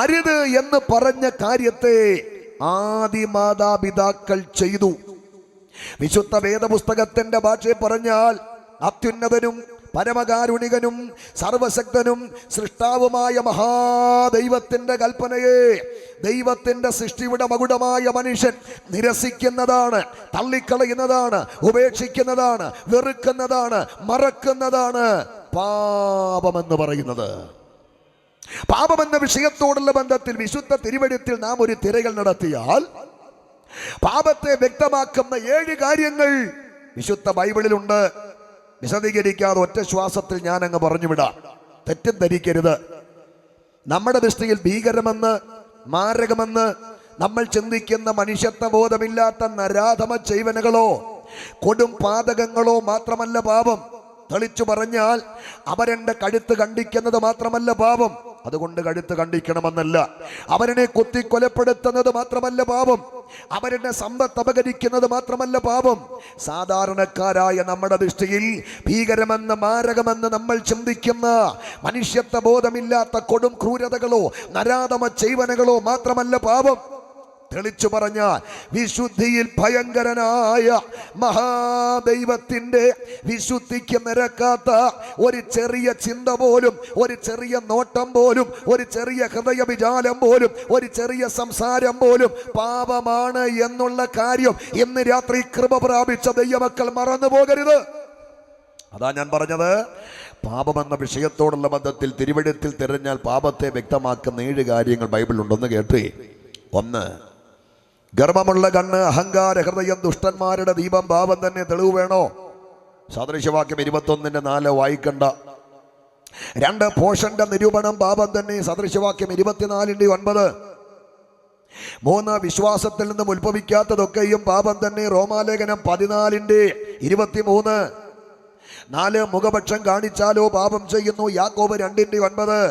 അരുത് എന്ന് പറഞ്ഞ കാര്യത്തെ ആദിമാതാപിതാക്കൾ ചെയ്തു. വിശുദ്ധ വേദപുസ്തകത്തിന്റെ ഭാഷയെ പറഞ്ഞാൽ അത്യുന്നതനും പരമകാരുണികനും സർവശക്തനും സൃഷ്ടാവുമായ മഹാദൈവത്തിന്റെ കൽപ്പനയെ ദൈവത്തിന്റെ സൃഷ്ടിയുടെ മകുടമായ മനുഷ്യൻ നിരസിക്കുന്നതാണ്, തള്ളിക്കളയുന്നതാണ്, ഉപേക്ഷിക്കുന്നതാണ്, വെറുക്കുന്നതാണ്, മറക്കുന്നതാണ് പാപമെന്ന് പറയുന്നത്. പാപമെന്ന വിഷയത്തോടുള്ള ബന്ധത്തിൽ വിശുദ്ധ തിരുവെഴുത്തിൽ നാം ഒരു തിരയൽ നടത്തിയാൽ പാപത്തെ വ്യക്തമാക്കുന്ന 7 കാര്യങ്ങൾ വിശുദ്ധ ബൈബിളിലുണ്ട്. വിശദീകരിക്കാതെ ഒറ്റ ശ്വാസത്തിൽ ഞാൻ അങ്ങ് പറഞ്ഞുവിടാം, തെറ്റിദ്ധരിക്കരുത്. നമ്മുടെ ദൃഷ്ടിയിൽ ഭീകരമെന്ന്, മാരകമെന്ന് നമ്മൾ ചിന്തിക്കുന്ന മനുഷ്യത്വ ബോധമില്ലാത്ത നരാധമ ചെയ്വനകളോ കൊടും പാതകങ്ങളോ മാത്രമല്ല പാപം. തെളിച്ചു പറഞ്ഞാൽ അവരെന്റെ കഴുത്ത് കണ്ടിക്കുന്നത് മാത്രമല്ല പാപം, അതുകൊണ്ട് കഴുത്ത് കണ്ടിക്കണമെന്നല്ല. അവരെ കുത്തി കൊലപ്പെടുത്തുന്നത് മാത്രമല്ല പാപം, അവരുടെ സമ്പത്ത് അപകരിക്കുന്നത് മാത്രമല്ല പാപം. സാധാരണക്കാരായ നമ്മുടെ ദൃഷ്ടിയിൽ ഭീകരമെന്ന്, മാരകമെന്ന് നമ്മൾ ചിന്തിക്കുന്ന മനുഷ്യത്വ ബോധമില്ലാത്ത കൊടും ക്രൂരതകളോ നരാധമ ചെയ്വനകളോ മാത്രമല്ല പാപം. തെളിച്ചു പറഞ്ഞാൽ വിശുദ്ധിയിൽ ഭയങ്കരനായ മഹാദൈവത്തിന്റെ വിശുദ്ധിക്ക് നിരക്കാത്ത ഒരു ചെറിയ ചിന്ത പോലും, ഒരു ചെറിയ നോട്ടം പോലും, ഒരു ചെറിയ ഹൃദയ വിചാരം പോലും, ഒരു ചെറിയ സംസാരം പോലും പാപമാണ് എന്നുള്ള കാര്യം ഇന്ന് രാത്രി കൃപ പ്രാപിച്ച ദൈവമക്കൾ മറന്നു പോകരുത്. അതാ ഞാൻ പറഞ്ഞത്, പാപമെന്ന വിഷയത്തോടുള്ള ബന്ധത്തിൽ തിരുവെഴുത്തിൽ തിരഞ്ഞാൽ പാപത്തെ വ്യക്തമാക്കുന്ന 7 കാര്യങ്ങൾ ബൈബിളിലുണ്ടെന്ന് കേട്ടേ. 1, ഗർവമുള്ള കണ്ണ്, അഹങ്കാര ഹൃദയം, ദുഷ്ടന്മാരുടെ ദീപം, പാപം തന്നെ. തെളിവ് വേണോ? സദൃശവാക്യം 21:4 വായിക്കണ്ട. 2, പോഷന്റെ നിരൂപണം, പാപം തന്നെ. സദൃശവാക്യം 24:9. 3, വിശ്വാസത്തിൽ നിന്നും ഉത്ഭവിക്കാത്തതൊക്കെയും പാപം തന്നെ. റോമാലേഖനം 14:23. 4, മുഖപക്ഷം കാണിച്ചാലോ പാപം ചെയ്യുന്നു. യാക്കോബ് 2:9.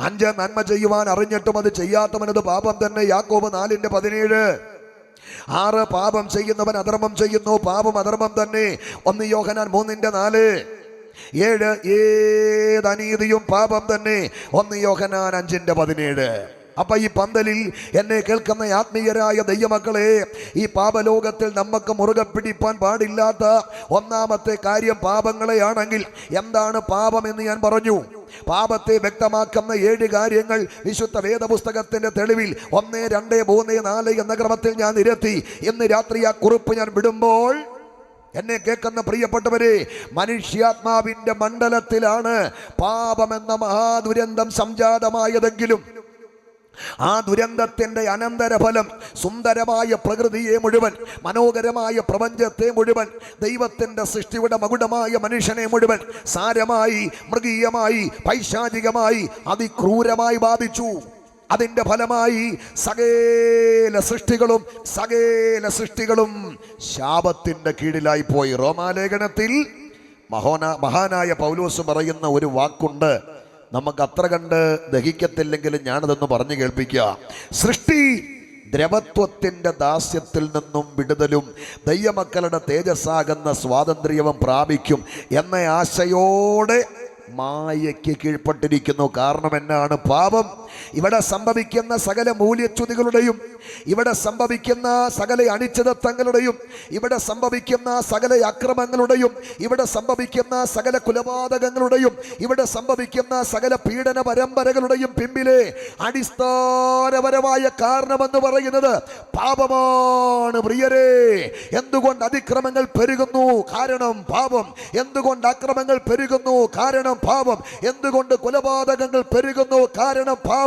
5, നന്മ ചെയ്യുവാൻ അറിഞ്ഞിട്ടും അത് ചെയ്യാത്തവനത് പാപം തന്നെ. യാക്കോബ് 4:17. 6, പാപം ചെയ്യുന്നവൻ അധർമ്മം ചെയ്യുന്നു, പാപം അധർമ്മം തന്നെ. 1 യോഹന്നാൻ 3:4. 7, ഏത് അനീതിയും പാപം തന്നെ. 1 യോഹന്നാൻ 5:17. അപ്പൊ ഈ പന്തലിൽ എന്നെ കേൾക്കുന്ന ആത്മീയരായ ദൈവമക്കളെ, ഈ പാപലോകത്തിൽ നമുക്ക് മുറുകെ പിടിപ്പാൻ പാടില്ലാത്ത ഒന്നാമത്തെ കാര്യം പാപങ്ങളെയാണെങ്കിൽ എന്താണ് പാപം എന്ന് ഞാൻ പറഞ്ഞു. പാപത്തെ വ്യക്തമാക്കുന്ന 7 കാര്യങ്ങൾ വിശുദ്ധ വേദപുസ്തകത്തിന്റെ തെളിവിൽ 1, 2, 3, 4 എന്ന ക്രമത്തിൽ ഞാൻ നിരത്തി. ഇന്ന് രാത്രി ആ കുറിപ്പ് ഞാൻ വിടുമ്പോൾ എന്നെ കേൾക്കുന്ന പ്രിയപ്പെട്ടവരെ, മനുഷ്യാത്മാവിന്റെ മണ്ഡലത്തിലാണ് പാപമെന്ന മഹാദുരന്തം സംജാതമായതെങ്കിലും ആ ദുരന്തത്തിന്റെ അനന്തരഫലം സുന്ദരമായ പ്രകൃതിയെ മുഴുവൻ, മനോഹരമായ പ്രപഞ്ചത്തെ മുഴുവൻ, ദൈവത്തിന്റെ സൃഷ്ടിയുടെ മകുടമായ മനുഷ്യനെ മുഴുവൻ സാരമായി, മൃഗീയമായി, പൈശാചികമായി, അതിക്രൂരമായി ബാധിച്ചു. അതിന്റെ ഫലമായി സകല സൃഷ്ടികളും ശാപത്തിന്റെ കീഴിലായി പോയി. റോമാലേഖനത്തിൽ മഹാനായ പൗലോസ് പറയുന്ന ഒരു വാക്കുണ്ട്, നമുക്ക് അത്ര കണ്ട് ദഹിക്കത്തില്ലെങ്കിലും ഞാനതൊന്ന് പറഞ്ഞു കേൾപ്പിക്കുക. സൃഷ്ടി ദ്രവത്വത്തിന്റെ ദാസ്യത്തിൽ നിന്നും വിടുതലും ദൈവമക്കളുടെ തേജസ്സാകുന്ന സ്വാതന്ത്ര്യവും പ്രാപിക്കും എന്ന ആശയോടെ മായയ്ക്ക് കീഴ്പ്പെട്ടിരിക്കുന്നു. കാരണം എന്നാണ്? പാപം. ഇവിടെ സംഭവിക്കുന്ന സകല മൂല്യച്യുതികളുടെയും, ഇവിടെ സംഭവിക്കുന്ന സകല അനിശ്ചിതത്വങ്ങളുടെയും, ഇവിടെ സംഭവിക്കുന്ന സകല അക്രമങ്ങളുടെയും, ഇവിടെ സംഭവിക്കുന്ന സകല കുലപാതകങ്ങളുടെയും, ഇവിടെ സംഭവിക്കുന്ന സകല പീഡന പരമ്പരകളുടെയും പിമ്പിലെ അടിസ്ഥാനപരമായ കാരണമെന്ന് പറയുന്നത് പാപമാണ് പ്രിയരേ. എന്തുകൊണ്ട് അതിക്രമങ്ങൾ പെരുകുന്നു? കാരണം പാപം. എന്തുകൊണ്ട് അക്രമങ്ങൾ പെരുകുന്നു? കാരണം പാപം. എന്തുകൊണ്ട് കൊലപാതകങ്ങൾ പെരുകുന്നു? കാരണം പാപം.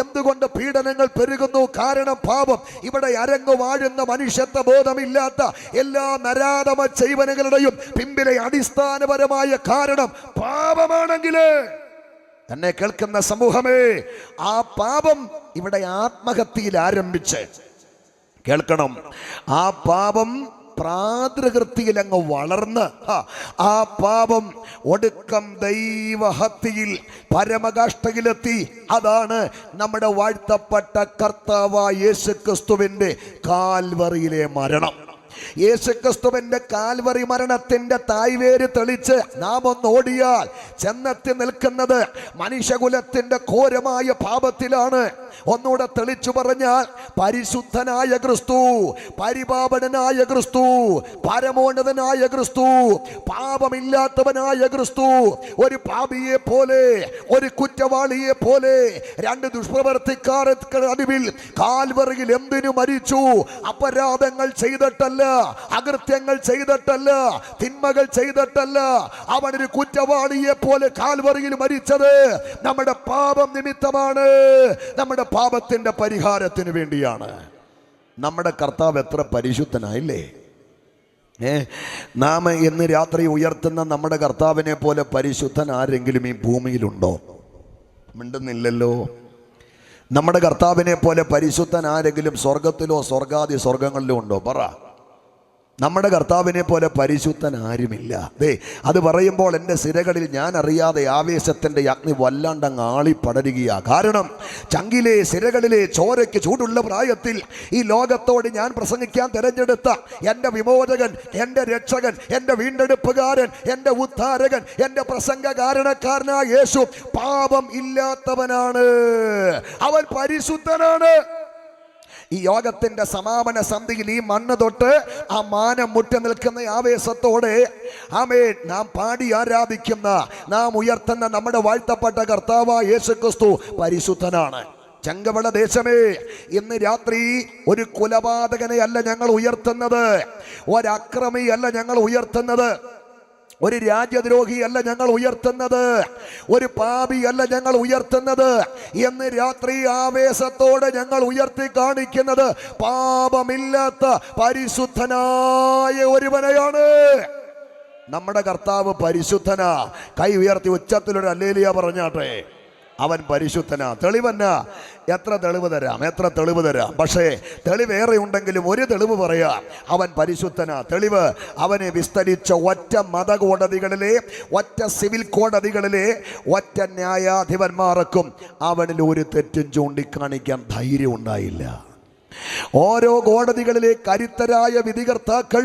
എന്തുകൊണ്ട് പീഡനങ്ങൾ പെരുകുന്നു? കാരണം പാപം. ഇവിടെ അരങ്ങു വാഴുന്ന മനുഷ്യത്വ ബോധമില്ലാത്ത എല്ലാ നരാധമ ചെയ്വനകളുടെയും പിമ്പിലെ അടിസ്ഥാനപരമായ കാരണം പാപമാണെങ്കിൽ എന്നെ കേൾക്കുന്ന സമൂഹമേ, ആ പാപം ഇവിടെ ആത്മഹത്യയിൽ ആരംഭിച്ച്, കേൾക്കണം, ആ പാപം പ്രാതൃകൃതിയിൽ അങ്ങ് വളർന്ന് ആ പാപം ഒടുക്കം ദൈവഹത്യയിൽ പരമകാഷ്ഠയിലെത്തി. അതാണ് നമ്മുടെ വാഴ്ത്തപ്പെട്ട കർത്താവായ യേശുക്രിസ്തുവിന്റെ കാൽവറിയിലെ മരണം. യേശുക്രിസ്തുവിന്റെ കാൽവറി മരണത്തിന്റെ തായ്വേര് തെളിച്ച് നാം ഒന്ന് ഓടിയാൽ ചെന്നെത്തി നിൽക്കുന്നത് മനുഷ്യകുലത്തിന്റെ ഘോരമായ പാപത്തിലാണ്. ഒന്നുകൂടെ തെളിച്ചു പറഞ്ഞാൽ പരിശുദ്ധനായ ക്രിസ്തു, പരിപാവനനായ ക്രിസ്തു, പരമോന്നതനായ ക്രിസ്തു, പാപമില്ലാത്തവനായ ക്രിസ്തു ഒരു പാപിയെ പോലെ, ഒരു കുറ്റവാളിയെ പോലെ, രണ്ട് ദുഷ്പ്രവർത്തിക്കാർക്ക് നടുവിൽ കാൽവറിയിൽ എന്തിനു മരിച്ചു? അപരാധങ്ങൾ ചെയ്തിട്ടല്ല, അകൃത്യങ്ങൾ ചെയ്തിട്ടല്ല, തിന്മകൾ ചെയ്തിട്ടല്ല. അവനൊരു കുറ്റവാളിയെ പോലെ കാൽവറിയിൽ മരിച്ചത് നമ്മുടെ പാപം നിമിത്തമാണ്, നമ്മുടെ പാപത്തിന്റെ പരിഹാരത്തിന് വേണ്ടിയാണ്. നമ്മുടെ കർത്താവ് എത്ര പരിശുദ്ധനായില്ലേ? നാം ഇന്ന് രാത്രി ഉയർത്തുന്ന നമ്മുടെ കർത്താവിനെ പോലെ പരിശുദ്ധൻ ആരെങ്കിലും ഈ ഭൂമിയിലുണ്ടോ? മിണ്ടുന്നില്ലല്ലോ. നമ്മുടെ കർത്താവിനെ പോലെ പരിശുദ്ധൻ ആരെങ്കിലും സ്വർഗത്തിലോ സ്വർഗാദി സ്വർഗങ്ങളിലോ ഉണ്ടോ? പറ. നമ്മുടെ കർത്താവിനെ പോലെ പരിശുദ്ധൻ ആരുമില്ല. അത് പറയുമ്പോൾ എൻ്റെ സിരകളിൽ ഞാൻ അറിയാതെ ആവേശത്തിൻ്റെ അഗ്നി വല്ലാണ്ടങ്ങ് ആളിപ്പടരുകയാണ്. കാരണം ചങ്കിലെ സിരകളിലെ ചോരയ്ക്ക് ചൂടുള്ള പ്രായത്തിൽ ഈ ലോകത്തോട് ഞാൻ പ്രസംഗിക്കാൻ തിരഞ്ഞെടുത്ത എൻ്റെ വിമോചകൻ, എൻ്റെ രക്ഷകൻ, എൻ്റെ വീണ്ടെടുപ്പുകാരൻ, എൻ്റെ ഉദ്ധാരകൻ, എൻ്റെ പ്രസംഗ കാരണക്കാരനായ യേശു പാപം ഇല്ലാത്തവനാണ്. അവൻ പരിശുദ്ധനാണ്. ഈ യോഗത്തിന്റെ സമാപന സന്ധിയിൽ ഈ മണ്ണ് തൊട്ട് ആ മാനം മുട്ടി നിൽക്കുന്ന ആവേശത്തോടെ ആമേൻ നാം പാടി ആരാധിക്കുന്ന, നാം ഉയർത്തുന്ന നമ്മുടെ വാഴ്ത്തപ്പെട്ട കർത്താവായ യേശുക്രിസ്തു പരിശുദ്ധനാണ്. ചെങ്കവള ദേശമേ, ഇന്ന് രാത്രി ഒരു കൊലപാതകനെ അല്ല ഞങ്ങൾ ഉയർത്തുന്നത്, ഒരക്രമിയല്ല ഞങ്ങൾ ഉയർത്തുന്നത്, ഒരു രാജ്യദ്രോഹിയല്ല ഞങ്ങൾ ഉയർത്തുന്നത്, ഒരു പാപിയല്ല ഞങ്ങൾ ഉയർത്തുന്നത്. എന്ന് രാത്രി ആവേശത്തോടെ ഞങ്ങൾ ഉയർത്തി കാണിക്കുന്നത് പാപമില്ലാത്ത പരിശുദ്ധനായ ഒരുവനെയാണ്. നമ്മുടെ കർത്താവ് പരിശുദ്ധനാ. കൈ ഉയർത്തി ഉച്ചത്തിലൊരു ഹല്ലേലൂയ പറഞ്ഞാട്ടെ. അവൻ പരിശുദ്ധനാ. തെളിവെന്നാ? എത്ര തെളിവ് തരാം, എത്ര തെളിവ് തരാം. പക്ഷേ തെളിവേറെ ഉണ്ടെങ്കിലും ഒരു തെളിവ് പറയാം, അവൻ പരിശുദ്ധനാ. തെളിവ്, അവനെ വിസ്തരിച്ച ഒറ്റ മതകോടതികളിലെ, ഒറ്റ സിവിൽ കോടതികളിലെ ഒറ്റ ന്യായാധിപന്മാർക്കും അവനിൽ ഒരു തെറ്റും ചൂണ്ടിക്കാണിക്കാൻ ധൈര്യം ഉണ്ടായില്ല. ഓരോ കോടതികളിലെ കരുത്തരായ വിധികർത്താക്കൾ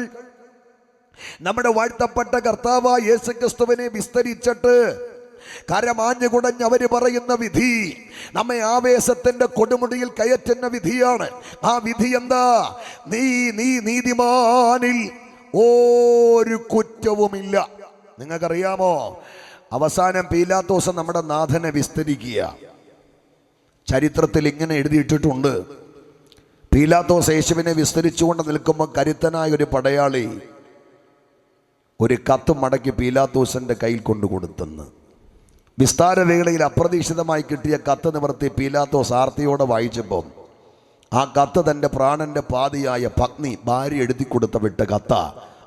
നമ്മുടെ വാഴ്ത്തപ്പെട്ട കർത്താവായ യേശുക്രിസ്തുവിനെ വിസ്തരിച്ചിട്ട് കരമാഞ്ഞു കുടഞ്ഞ് അവര് പറയുന്ന വിധി നമ്മെ ആവേശത്തിന്റെ കൊടുമുടിയിൽ കയറ്റുന്ന വിധിയാണ്. ആ വിധി എന്താ? നീ നീതിമാനിൽ ഒരു കുറ്റവുമില്ല. നിങ്ങൾക്കറിയാമോ, അവസാനം പീലാത്തോസ് നമ്മുടെ നാഥനെ വിസ്തരിക്കുക. ചരിത്രത്തിൽ ഇങ്ങനെ എഴുതിയിട്ടിട്ടുണ്ട്. പീലാത്തോസ് യേശുവിനെ വിസ്തരിച്ചുകൊണ്ട് നിൽക്കുമ്പോൾ കരുത്തനായ ഒരു പടയാളി ഒരു കത്ത് മടക്കി പീലാത്തോസിന്റെ കയ്യിൽ കൊണ്ടു കൊടുത്തെന്ന്. വിസ്താരവേളയിൽ അപ്രതീക്ഷിതമായി കിട്ടിയ കത്ത് നിവർത്തി പീലാത്തോസ് ആർത്തിയോടെ വായിച്ചപ്പം ആ കത്ത് തൻ്റെ പ്രാണന്റെ പാതിയായ പത്നി ഭാര്യ എഴുതി കൊടുത്ത വിട്ട കത്ത.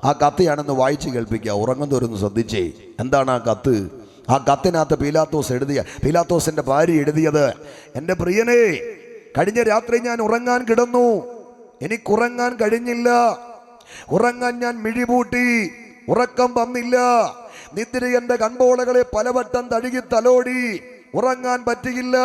ആ കത്തയാണെന്ന് വായിച്ച് കേൾപ്പിക്കുക. ഉറങ്ങുന്നവരൊന്ന് ശ്രദ്ധിച്ചേ. എന്താണ് ആ കത്ത്? ആ കത്തിനകത്ത് പീലാത്തോസിന്റെ ഭാര്യ എഴുതിയത്, എൻ്റെ പ്രിയനെ, കഴിഞ്ഞ രാത്രി ഞാൻ ഉറങ്ങാൻ കിടന്നു, എനിക്കുറങ്ങാൻ കഴിഞ്ഞില്ല. ഉറങ്ങാൻ ഞാൻ മിഴിപൂട്ടി, ഉറക്കം വന്നില്ല. നിദ്ര എൻ്റെ കൺപോളകളെ പലവട്ടം തഴുകി തലോടി, ഉറങ്ങാൻ പറ്റിയില്ല.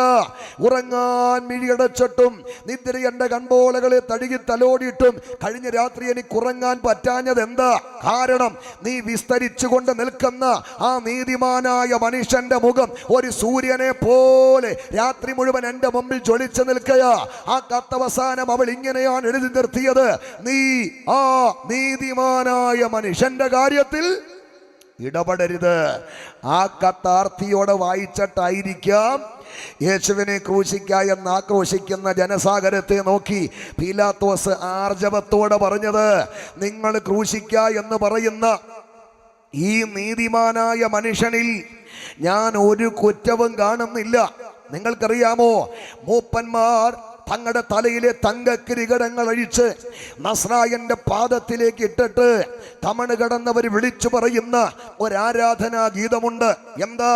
ഉറങ്ങാൻ മിഴിയടച്ചിട്ടും നിദ്ര എൻ്റെ കൺപോളകളെ തഴുകി തലോടിയിട്ടും കഴിഞ്ഞ രാത്രി എനിക്ക് ഉറങ്ങാൻ പറ്റാഞ്ഞത് എന്താ? കാരണം നീ വിസ്തരിച്ചുകൊണ്ട് നിൽക്കുന്ന ആ നീതിമാനായ മനുഷ്യന്റെ മുഖം ഒരു സൂര്യനെ പോലെ രാത്രി മുഴുവൻ എൻ്റെ മുമ്പിൽ ജ്വലിച്ചു നിൽക്കുക. ആ കത്തവസാനം അവൾ ഇങ്ങനെയാണ് എഴുതി നിർത്തിയത്, നീ ആ നീതിമാനായ മനുഷ്യന്റെ കാര്യത്തിൽ ഇടപെടരുത്. ആ കത്താർത്തിയോടെ വായിച്ചിട്ടായിരിക്കാം യേശുവിനെ ക്രൂശിക്കായി എന്ന് ആക്രോശിക്കുന്ന ജനസാഗരത്തെ നോക്കി പീലാത്തോസ് ആർജവത്തോടെ പറഞ്ഞത്, നിങ്ങൾ ക്രൂശിക്ക എന്ന് പറയുന്ന ഈ നീതിമാനായ മനുഷ്യനിൽ ഞാൻ ഒരു കുറ്റവും കാണുന്നില്ല. നിങ്ങൾക്കറിയാമോ, മൂപ്പന്മാർ തങ്ങളുടെ തലയിലെ തങ്കക്കിരീടങ്ങൾ അഴിച്ച് നസ്രായന്റെ പാദത്തിലേക്ക് ഇട്ടിട്ട് തമണ് കടന്നവർ വിളിച്ചു പറയുന്ന ഒരാരാധനാ ഗീതമുണ്ട്. എന്താ?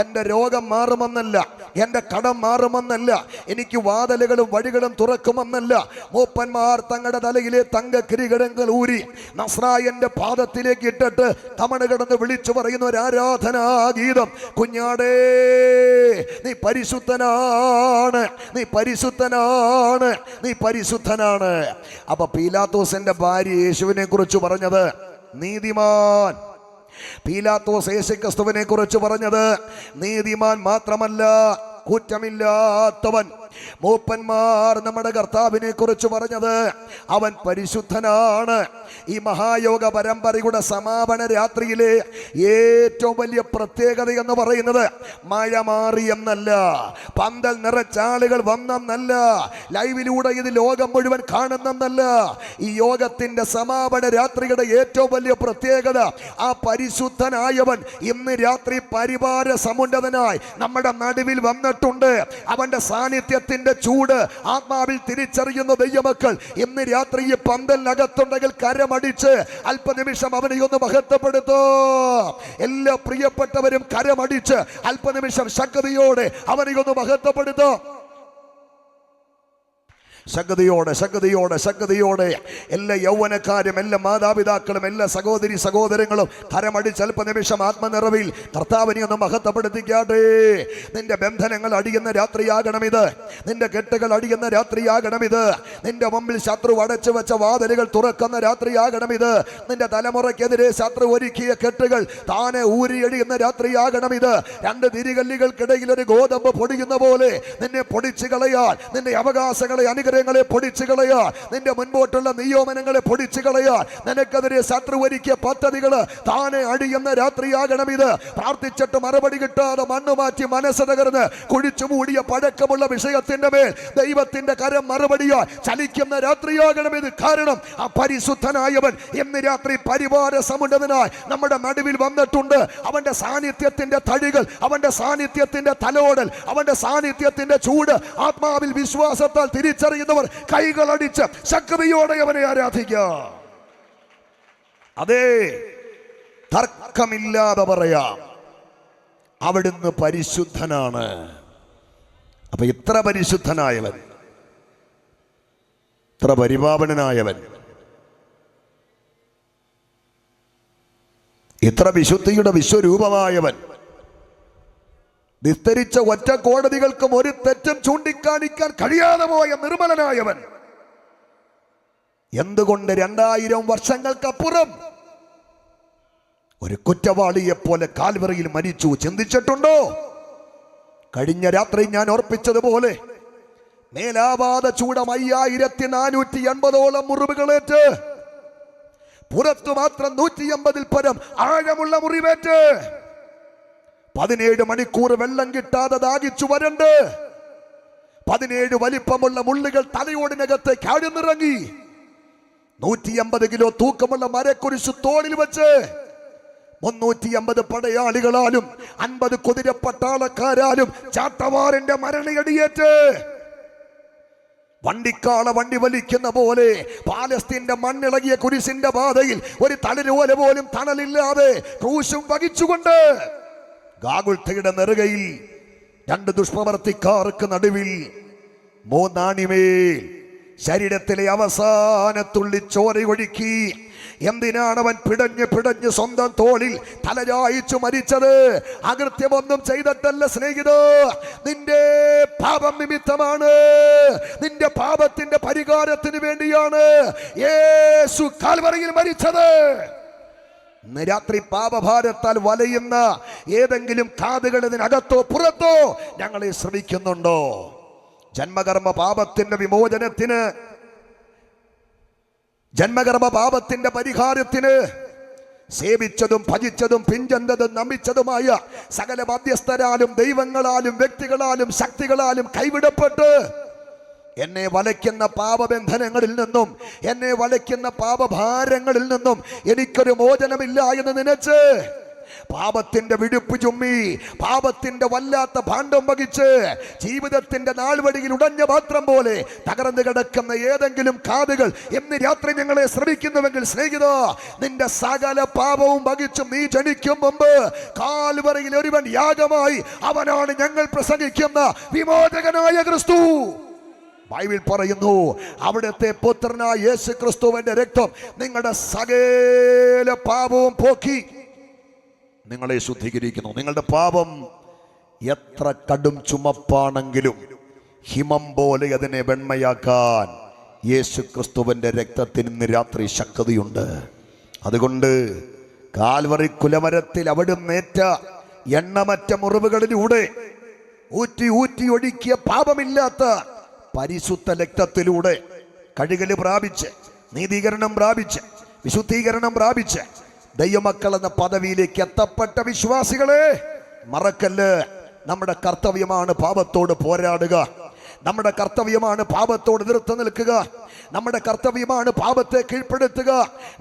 എൻ്റെ രോഗം മാറുമെന്നല്ല, എൻ്റെ കടം മാറുമെന്നല്ല, എനിക്ക് വാതിലുകളും വഴികളും തുറക്കുമെന്നല്ല. മൂപ്പന്മാർ തങ്ങളുടെ തലയിലെ തങ്കക്കിരീടങ്ങൾ ഊരി നസ്രായന്റെ പാദത്തിലേക്ക് ഇട്ടിട്ട് തമണ് കടന്ന് വിളിച്ചു പറയുന്ന ഒരു ആരാധനാ ഗീതം, കുഞ്ഞാടേ നീ പരിശുദ്ധനാണ്, നീ പരിശുദ്ധനാണ്, നീ പരിശുദ്ധനാണ്. അപ്പൊ പീലാത്തോസിന്റെ ഭാര്യ യേശുവിനെ കുറിച്ച് പറഞ്ഞത് നീതിമാൻ. പീലാത്തോസ് യേശുക്രിസ്തുവിനെ കുറിച്ച് പറഞ്ഞത് നീതിമാൻ മാത്രമല്ല, കുറ്റമില്ലാത്തവൻ. മൂപ്പന്മാർ നമ്മുടെ കർത്താവിനെ കുറിച്ച് പറഞ്ഞത് അവൻ പരിശുദ്ധനാണ്. ഈ മഹായോഗ പരമ്പരയുടെ സമാപന രാത്രിയിലെ ഏറ്റവും വലിയ പ്രത്യേകത എന്ന് പറയുന്നത് മഴ മാറി എന്നല്ല, പന്തൽ നിറച്ചാളുകൾ വന്നെന്നല്ല, ലൈവിലൂടെ ഇത് ലോകം മുഴുവൻ കാണുന്നെന്നല്ല. ഈ യോഗത്തിന്റെ സമാപന രാത്രിയുടെ ഏറ്റവും വലിയ പ്രത്യേകത ആ പരിശുദ്ധനായവൻ ഇന്ന് രാത്രി പരിവാര സമുന്നതനായി നമ്മുടെ നടുവിൽ വന്നിട്ടുണ്ട്. അവന്റെ സാന്നിധ്യത്തിന്റെ ചൂട് ആത്മാവിൽ തിരിച്ചറിയുന്ന ദൈവമക്കൾ ഇന്ന് രാത്രി ഈ പന്തലിനകത്തുണ്ടെങ്കിൽ കരമടിച്ച് അല്പനിമിഷം അവനെ ഒന്ന് മഹത്വപ്പെടുത്തോ. എല്ലാ പ്രിയപ്പെട്ടവരും കരമടിച്ച് അല്പനിമിഷം ശക്തിയോടെ അവനെ ഒന്ന് മഹത്വപ്പെടുത്തോ. ശക്തിയോടെ എല്ലാ യൗവനക്കാരും, എല്ലാ മാതാപിതാക്കളും, എല്ലാ സഹോദരങ്ങളും കരമടിച്ച് അല്പനിമിഷം ആത്മനിറവിൽ കർത്താവിനെ ഒന്ന് മഹത്വപ്പെടുത്തിക്കാട്ടെ. നിന്റെ ബന്ധനങ്ങൾ അടിയുന്ന രാത്രിയാകണമിത്, നിന്റെ കെട്ടുകൾ അടിയുന്ന രാത്രിയാകണമിത്, നിന്റെ മുമ്പിൽ ശത്രു അടച്ചു വെച്ച വാതിലുകൾ തുറക്കുന്ന രാത്രിയാകണമിത്, നിന്റെ തലമുറയ്ക്കെതിരെ ശത്രു ഒരുക്കിയ കെട്ടുകൾ താനെ ഊരിയടിയുന്ന രാത്രിയാകണമിത്. രണ്ട് തിരികല്ലുകൾക്കിടയിൽ ഒരു ഗോതമ്പ് പൊടിയുന്ന പോലെ നിന്നെ പൊടിച്ചു കളയാൻ, നിന്റെ അവകാശങ്ങളെ അനുഗ്രഹങ്ങളെ പൊടിച്ചു കളയാൻ, നിന്റെ മുൻപോട്ടുള്ള നിയമനങ്ങളെ പൊടിച്ചു കളയാൻ, നിനക്കെതിരെ ശത്രു ഒരുക്കിയ പദ്ധതികൾ താനെ അടിയുന്ന രാത്രിയാകണമിത്. പ്രാർത്ഥിച്ചിട്ട് മറുപടി കിട്ടാതെ മണ്ണ് മാറ്റി മനസ്സ് തകർന്ന് കുഴിച്ചു മൂടിയ പഴക്കമുള്ള വിഷയത്തിന്റെ മേൽ ദൈവത്തിന്റെ കരം മറുപടിയായി ചലിക്കുന്ന രാത്രിയാകണമിത്. കാരണം ആ പരിശുദ്ധനായവൻ ഇന്ന് രാത്രി പരിവാര സമുന്നതനായി നമ്മുടെ നടുവിൽ വന്നിട്ടുണ്ട്. അവന്റെ സാന്നിധ്യത്തിന്റെ തടികൾ, അവന്റെ സാന്നിധ്യത്തിന്റെ തലോടൽ, അവന്റെ സാന്നിധ്യത്തിന്റെ ചൂട് ആത്മാവിൽ വിശ്വാസത്താൽ തിരിച്ചറിയുന്നവർ കൈകളടിച്ച് ശക്തിയോടെ അവനെ ആരാധിക്കാം. അതെ, തർക്കമില്ലാതെ പറയാം, അവിടുന്ന് പരിശുദ്ധനാണ്. അപ്പൊ ഇത്ര പരിശുദ്ധനായവൻ, ഇത്ര പരിപാവനനായവൻ, ഇത്ര വിശുദ്ധിയുടെ വിശ്വരൂപമായവൻ, വിസ്തരിച്ച ഒറ്റ കോടതികൾക്കും ഒരു തെറ്റും ചൂണ്ടിക്കാണിക്കാൻ കഴിയാതെ പോയ നിർമ്മലനായവൻ, എന്തുകൊണ്ട് 2000 വർഷങ്ങൾക്കപ്പുറം ഒരു കുറ്റവാളിയെ പോലെ കാൽവറിയിൽ മരിച്ചു? ചിന്തിച്ചിട്ടുണ്ടോ? കഴിഞ്ഞ രാത്രി ഞാൻ ഓർപ്പിച്ചതുപോലെ മേലാവാത ചൂടം 5480ഓളം മുറിവുകളേറ്റ്, പുറത്തു മാത്രം 180-ൽ പരം ആഴമുള്ള മുറിവേറ്റ്, 17 മണിക്കൂർ വെള്ളം കിട്ടാതെ ദാഹിച്ചു വരണ്ട്, 17 വലിപ്പമുള്ള മുള്ളുകൾ തലയോടിനകത്തേക്ക് ആഴ്ന്നിറങ്ങി, 150 കിലോ തൂക്കമുള്ള മരക്കുരിശു തോളിൽ വെച്ച് 350 പടയാളികളാലും 50 കുതിരപ്പട്ടാളക്കാരാലും ചാട്ടവാറിന്റെ മരണയടിയേറ്റ്, വണ്ടിക്കാള വണ്ടി വലിക്കുന്ന പോലെ പാലസ്തീന്റെ മണ്ണിളകിയ കുരിശിന്റെ പാതയിൽ ഒരു തളിരോല പോലും തണലില്ലാതെ ക്രൂശും വഹിച്ചുകൊണ്ട് ഗാഗുൽത്തയുടെ നെറുകയിൽ 2 ദുഷ്പ്രവർത്തിക്കാർക്ക് നടുവിൽ 3 ആണിമേൽ ശരീരത്തിലെ അവസാനത്തുള്ളി ചോരയൊഴുക്കി. എന്തിനാണ് അവൻ പിടഞ്ഞ് സ്വന്തം തോളിൽ തലചായിച്ചു മരിച്ചത്? അകൃത്യമൊന്നും ചെയ്തിട്ടല്ല സ്നേഹിത, നിന്റെ പാപം നിമിത്തമാണ്, നിന്റെ പാപത്തിന്റെ പരിഹാരത്തിന് വേണ്ടിയാണ് യേശു കാൽവറിയിൽ മരിച്ചത്. ഇന്ന് രാത്രി പാപഭാരത്താൽ വലയുന്ന ഏതെങ്കിലും കാതുകൾ ഇതിനകത്തോ പുറത്തോ ഞങ്ങളെ ശ്രമിക്കുന്നുണ്ടോ? ജന്മകർമ്മ പാപത്തിന്റെ വിമോചനത്തിന്, ജന്മകർമ്മ പാപത്തിന്റെ പരിഹാരത്തിന് സേവിച്ചതും ഭജിച്ചതും പിഞ്ചെന്തതും നമിച്ചതുമായ സകല മധ്യസ്ഥരാലും ദൈവങ്ങളാലും വ്യക്തികളാലും ശക്തികളാലും കൈവിടപ്പെട്ട് എന്നെ വലയ്ക്കുന്ന പാപബന്ധനങ്ങളിൽ നിന്നും, എന്നെ വലയ്ക്കുന്ന പാപഭാരങ്ങളിൽ നിന്നും എനിക്കൊരു മോചനമില്ല എന്ന് നനച്ച് പാപത്തിന്റെ വിടുപ്പ് ചുമ്മി, പാപത്തിന്റെ വല്ലാത്ത ഭാണ്ഡം വഹിച്ച് ജീവിതത്തിന്റെ നാൾവഴിയിൽ ഉടഞ്ഞ പാത്രം പോലെ തകർന്നു കിടക്കുന്ന ഏതെങ്കിലും കാതുകൾ ഇന്ന് രാത്രി ഞങ്ങളെ ശ്രമിക്കുന്നുവെങ്കിൽ സ്നേഹിത, നിന്റെ സകല പാപവും വഹിച്ചും നീ ജനിക്കും മുമ്പ് കാൽവറിയിൽ ഒരുവൻ യാഗമായി, അവനാണ് ഞങ്ങൾ പ്രസംഗിക്കുന്ന വിമോചകനായ ക്രിസ്തു. ബൈബിൾ പറയുന്നു, അവിടുത്തെ പുത്രനായ യേശു ക്രിസ്തുവിന്റെ രക്തം നിങ്ങളുടെ സകല പാപവും പോക്കി നിങ്ങളെ ശുദ്ധീകരിക്കുന്നു. നിങ്ങളുടെ പാപം എത്ര കടും ചുമപ്പാണെങ്കിലും ഹിമം പോലെ അതിനെ വെണ്മയാക്കാൻ യേശു ക്രിസ്തുവിന്റെ രക്തത്തിന് ഇന്ന് രാത്രി ശക്തിയുണ്ട്. അതുകൊണ്ട് കാൽവറി കുലമരത്തിൽ അവിടുന്നേറ്റ എണ്ണമറ്റ മുറിവുകളിലൂടെ ഊറ്റി ഊറ്റി ഒഴുക്കിയ പാപമില്ലാത്ത പരിശുദ്ധ രക്തത്തിലൂടെ കഴുകല് പ്രാപിച്ച്, നീതീകരണം പ്രാപിച്ച്, വിശുദ്ധീകരണം പ്രാപിച്ച് ദൈവമക്കൾ എന്ന പദവിയിലേക്ക് എത്തപ്പെട്ട വിശ്വാസികളെ മറക്കല്ല്. നമ്മുടെ കർത്തവ്യമാണ് പാപത്തോട് പോരാടുക. നമ്മുടെ കർത്തവ്യമാണ് പാപത്തോട് എതിർത്ത് നിൽക്കുക. നമ്മുടെ കർത്തവ്യമാണ് പാപത്തെ കീഴ്പ്പെടുത്തുക.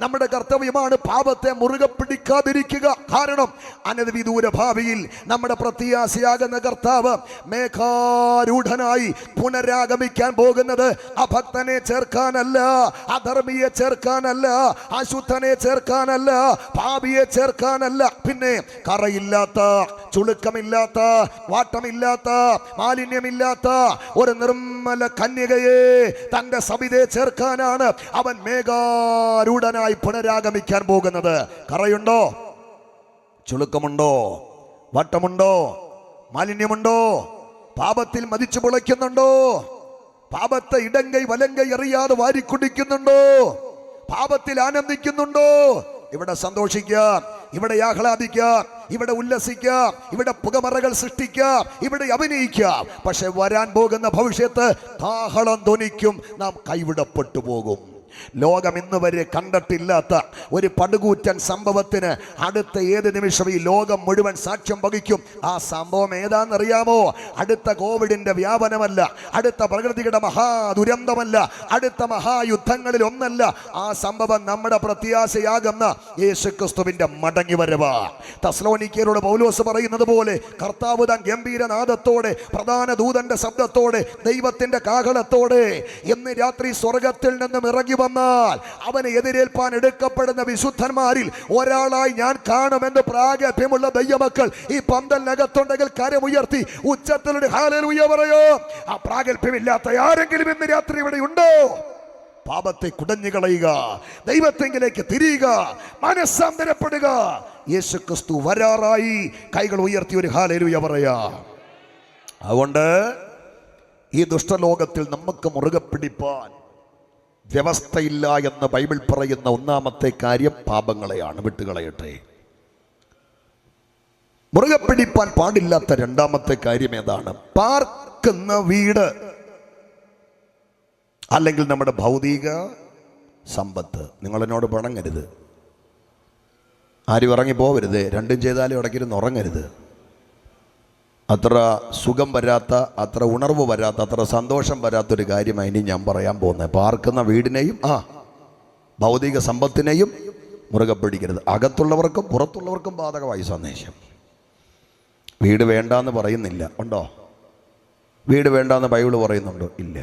നമ്മുടെ കർത്തവ്യമാണ് പാപത്തെ മുറുകെ പിടിക്കാതിരിക്കുക. കാരണം അനധിവിദൂര ഭാവിയിൽ നമ്മുടെ പ്രത്യാശയാകുന്ന കർത്താവ് മേഘാരൂഢനായി പുനരാഗമിക്കാൻ പോകുന്നത് അഭക്തനെ ചേർക്കാനല്ല, അധർമ്മിയെ ചേർക്കാനല്ല, അശുദ്ധനെ ചേർക്കാനല്ല, പാപിയെ ചേർക്കാനല്ല. പിന്നെ കറയില്ലാത്ത, ചുളുക്കമില്ലാത്ത, വാട്ടമില്ലാത്ത, മാലിന്യമില്ലാത്ത ഒരു നിർമ്മല കന്യകയെ തന്റെ സവിധയെ ചേർക്കാനാണ് അവൻ മേഘാരൂഢനായി പുനരാഗമിക്കാൻ പോകുന്നത്. കറയുണ്ടോ? ചുളുക്കമുണ്ടോ? വട്ടമുണ്ടോ? മാലിന്യമുണ്ടോ? പാപത്തിൽ മതിച്ചു പൊളയ്ക്കുന്നുണ്ടോ? പാപത്തെ ഇടങ്കൈ വലങ്കൈ അറിയാതെ വാരിക്കുടിക്കുന്നുണ്ടോ? പാപത്തിൽ ആനന്ദിക്കുന്നുണ്ടോ? ഇവിടെ സന്തോഷിക്കാം, ഇവിടെ ആഹ്ലാദിക്കാം, ഇവിടെ ഉല്ലസിക്കാം, ഇവിടെ പുകമറകൾ സൃഷ്ടിക്കാം, ഇവിടെ അഭിനയിക്കാം. പക്ഷെ വരാൻ പോകുന്ന ഭവിഷ്യത്ത് കാഹളം ധ്വനിക്കും, നാം കൈവിടപ്പെട്ടു പോകും. ലോകം ഇന്ന് വരെ കണ്ടിട്ടില്ലാത്ത ഒരു പടുകൂറ്റൻ സംഭവത്തിന് അടുത്ത ഏത് നിമിഷവും ഈ ലോകം മുഴുവൻ സാക്ഷ്യം വഹിക്കും. ആ സംഭവം ഏതാണെന്നറിയാമോ? അടുത്ത കോവിഡിന്റെ വ്യാപനമല്ല, അടുത്ത പ്രകൃതിയുടെ മഹാദുരന്തമല്ല, അടുത്ത മഹായുദ്ധങ്ങളിൽ ഒന്നല്ല. ആ സംഭവം നമ്മുടെ പ്രത്യാശയാകുന്ന യേശുക്രിസ്തുവിന്റെ മടങ്ങിവരവ്. തെസ്സലോനിക്കരോട് പൗലോസ് പറയുന്നത് പോലെ കർത്താവ് താൻ ഗംഭീരനാദത്തോടെ, പ്രധാന ദൂതന്റെ ശബ്ദത്തോടെ, ദൈവത്തിന്റെ കാഹളത്തോടെ ഇന്ന് രാത്രി സ്വർഗത്തിൽ നിന്നും ഇറങ്ങി വന്നാൽ അവനെ എതിരേൽപ്പാൻ എടുക്കപ്പെടുന്ന വിശുദ്ധന്മാരിൽ ഒരാളായി ഞാൻ കാണുമെന്ന് പ്രാഗൽഭ്യമുള്ള ദൈവമക്കൾ ഈ പന്തലിനകത്തുണ്ടെങ്കിൽ കരമുയർത്തി ഉച്ചത്തിലൊരു ഹല്ലേലൂയ പറയോ. ആ പ്രാഗൽഭ്യമില്ലാത്ത ആരെങ്കിലും ഇന്ന് രാത്രി ഇവിടെ ഉണ്ടോ? പാപത്തെ കുടഞ്ഞു കളയുക, ദൈവത്തെങ്കിലേക്ക് തിരിയുക, മനസ്സാന്തരപ്പെടുക. യേശുക്രിസ്തു വരാറായി. കൈകൾ ഉയർത്തി ഒരു ഹല്ലേലൂയ പറയാ. അതുകൊണ്ട് ഈ ദുഷ്ടലോകത്തിൽ നമുക്ക് മുറുകെ പിടിപ്പാൻ വ്യവസ്ഥയില്ല എന്ന് ബൈബിൾ പറയുന്ന ഒന്നാമത്തെ കാര്യം പാപങ്ങളെയാണ്. വിട്ടുകളയട്ടെ. മുറുകെ പിടിപ്പാൻ പാടില്ലാത്ത രണ്ടാമത്തെ കാര്യം ഏതാണ്? പാർക്കുന്ന വീട് അല്ലെങ്കിൽ നമ്മുടെ ഭൗതിക സമ്പത്ത്. നിങ്ങളെന്നോട് പിണങ്ങരുത്, ആരും ഇറങ്ങി പോവരുത്, രണ്ടും ചെയ്താലും ഇടയ്ക്കിരുന്ന് ഉറങ്ങരുത്. അത്ര സുഖം വരാത്ത, അത്ര ഉണർവ് വരാത്ത, അത്ര സന്തോഷം വരാത്തൊരു കാര്യമാണ് ഇനി ഞാൻ പറയാൻ പോകുന്നത്. പാർക്കുന്ന വീടിനെയും ഭൗതിക സമ്പത്തിനെയും മുറുകെ പിടിക്കരുത്. അകത്തുള്ളവർക്കും പുറത്തുള്ളവർക്കും ബാധകമായി സന്ദേശം. വീട് വേണ്ടാന്ന് പറയുന്നില്ല, ഉണ്ടോ? വീട് വേണ്ടാന്ന് ബൈബിൾ പറയുന്നുണ്ടോ? ഇല്ല.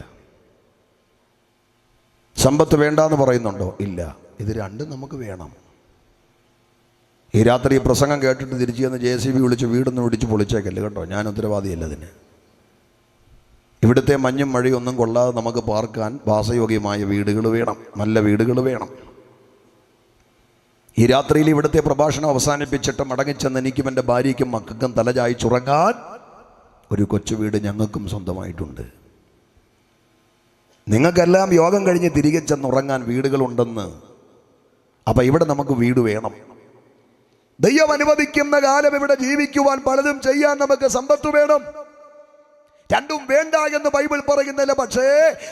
സമ്പത്ത് വേണ്ടാന്ന് പറയുന്നുണ്ടോ? ഇല്ല. ഇത് രണ്ടും നമുക്ക് വേണം. ഈ രാത്രി പ്രസംഗം കേട്ടിട്ട് തിരിച്ചു ചെന്ന് JCB വിളിച്ച് വീടൊന്നും ഇടിച്ച് പൊളിച്ചേക്കല്ലേ കേട്ടോ. ഞാൻ ഉത്തരവാദിയല്ല അതിന്. ഇവിടുത്തെ മഞ്ഞും മഴയും ഒന്നും കൊള്ളാതെ നമുക്ക് പാർക്കാൻ വാസയോഗ്യമായ വീടുകൾ വേണം, നല്ല വീടുകൾ വേണം. ഈ രാത്രിയിൽ ഇവിടുത്തെ പ്രഭാഷണം അവസാനിപ്പിച്ചിട്ട് മടങ്ങിച്ചെന്ന് എനിക്കും എൻ്റെ ഭാര്യയ്ക്കും മക്കൾക്കും തലചായി ചുറങ്ങാൻ ഒരു കൊച്ചു വീട് ഞങ്ങൾക്കും സ്വന്തമായിട്ടുണ്ട്. നിങ്ങൾക്കെല്ലാം യോഗം കഴിഞ്ഞ് തിരികെ ചെന്നുറങ്ങാൻ വീടുകളുണ്ടെന്ന്. അപ്പം ഇവിടെ നമുക്ക് വീട് വേണം. ദൈവം അനുവദിക്കുന്ന കാലം ഇവിടെ ജീവിക്കുവാൻ പലതും ചെയ്യാൻ നമുക്ക് സമ്പത്ത് വേണം. രണ്ടും വേണ്ട എന്ന് ബൈബിൾ പറയുന്നില്ല. പക്ഷേ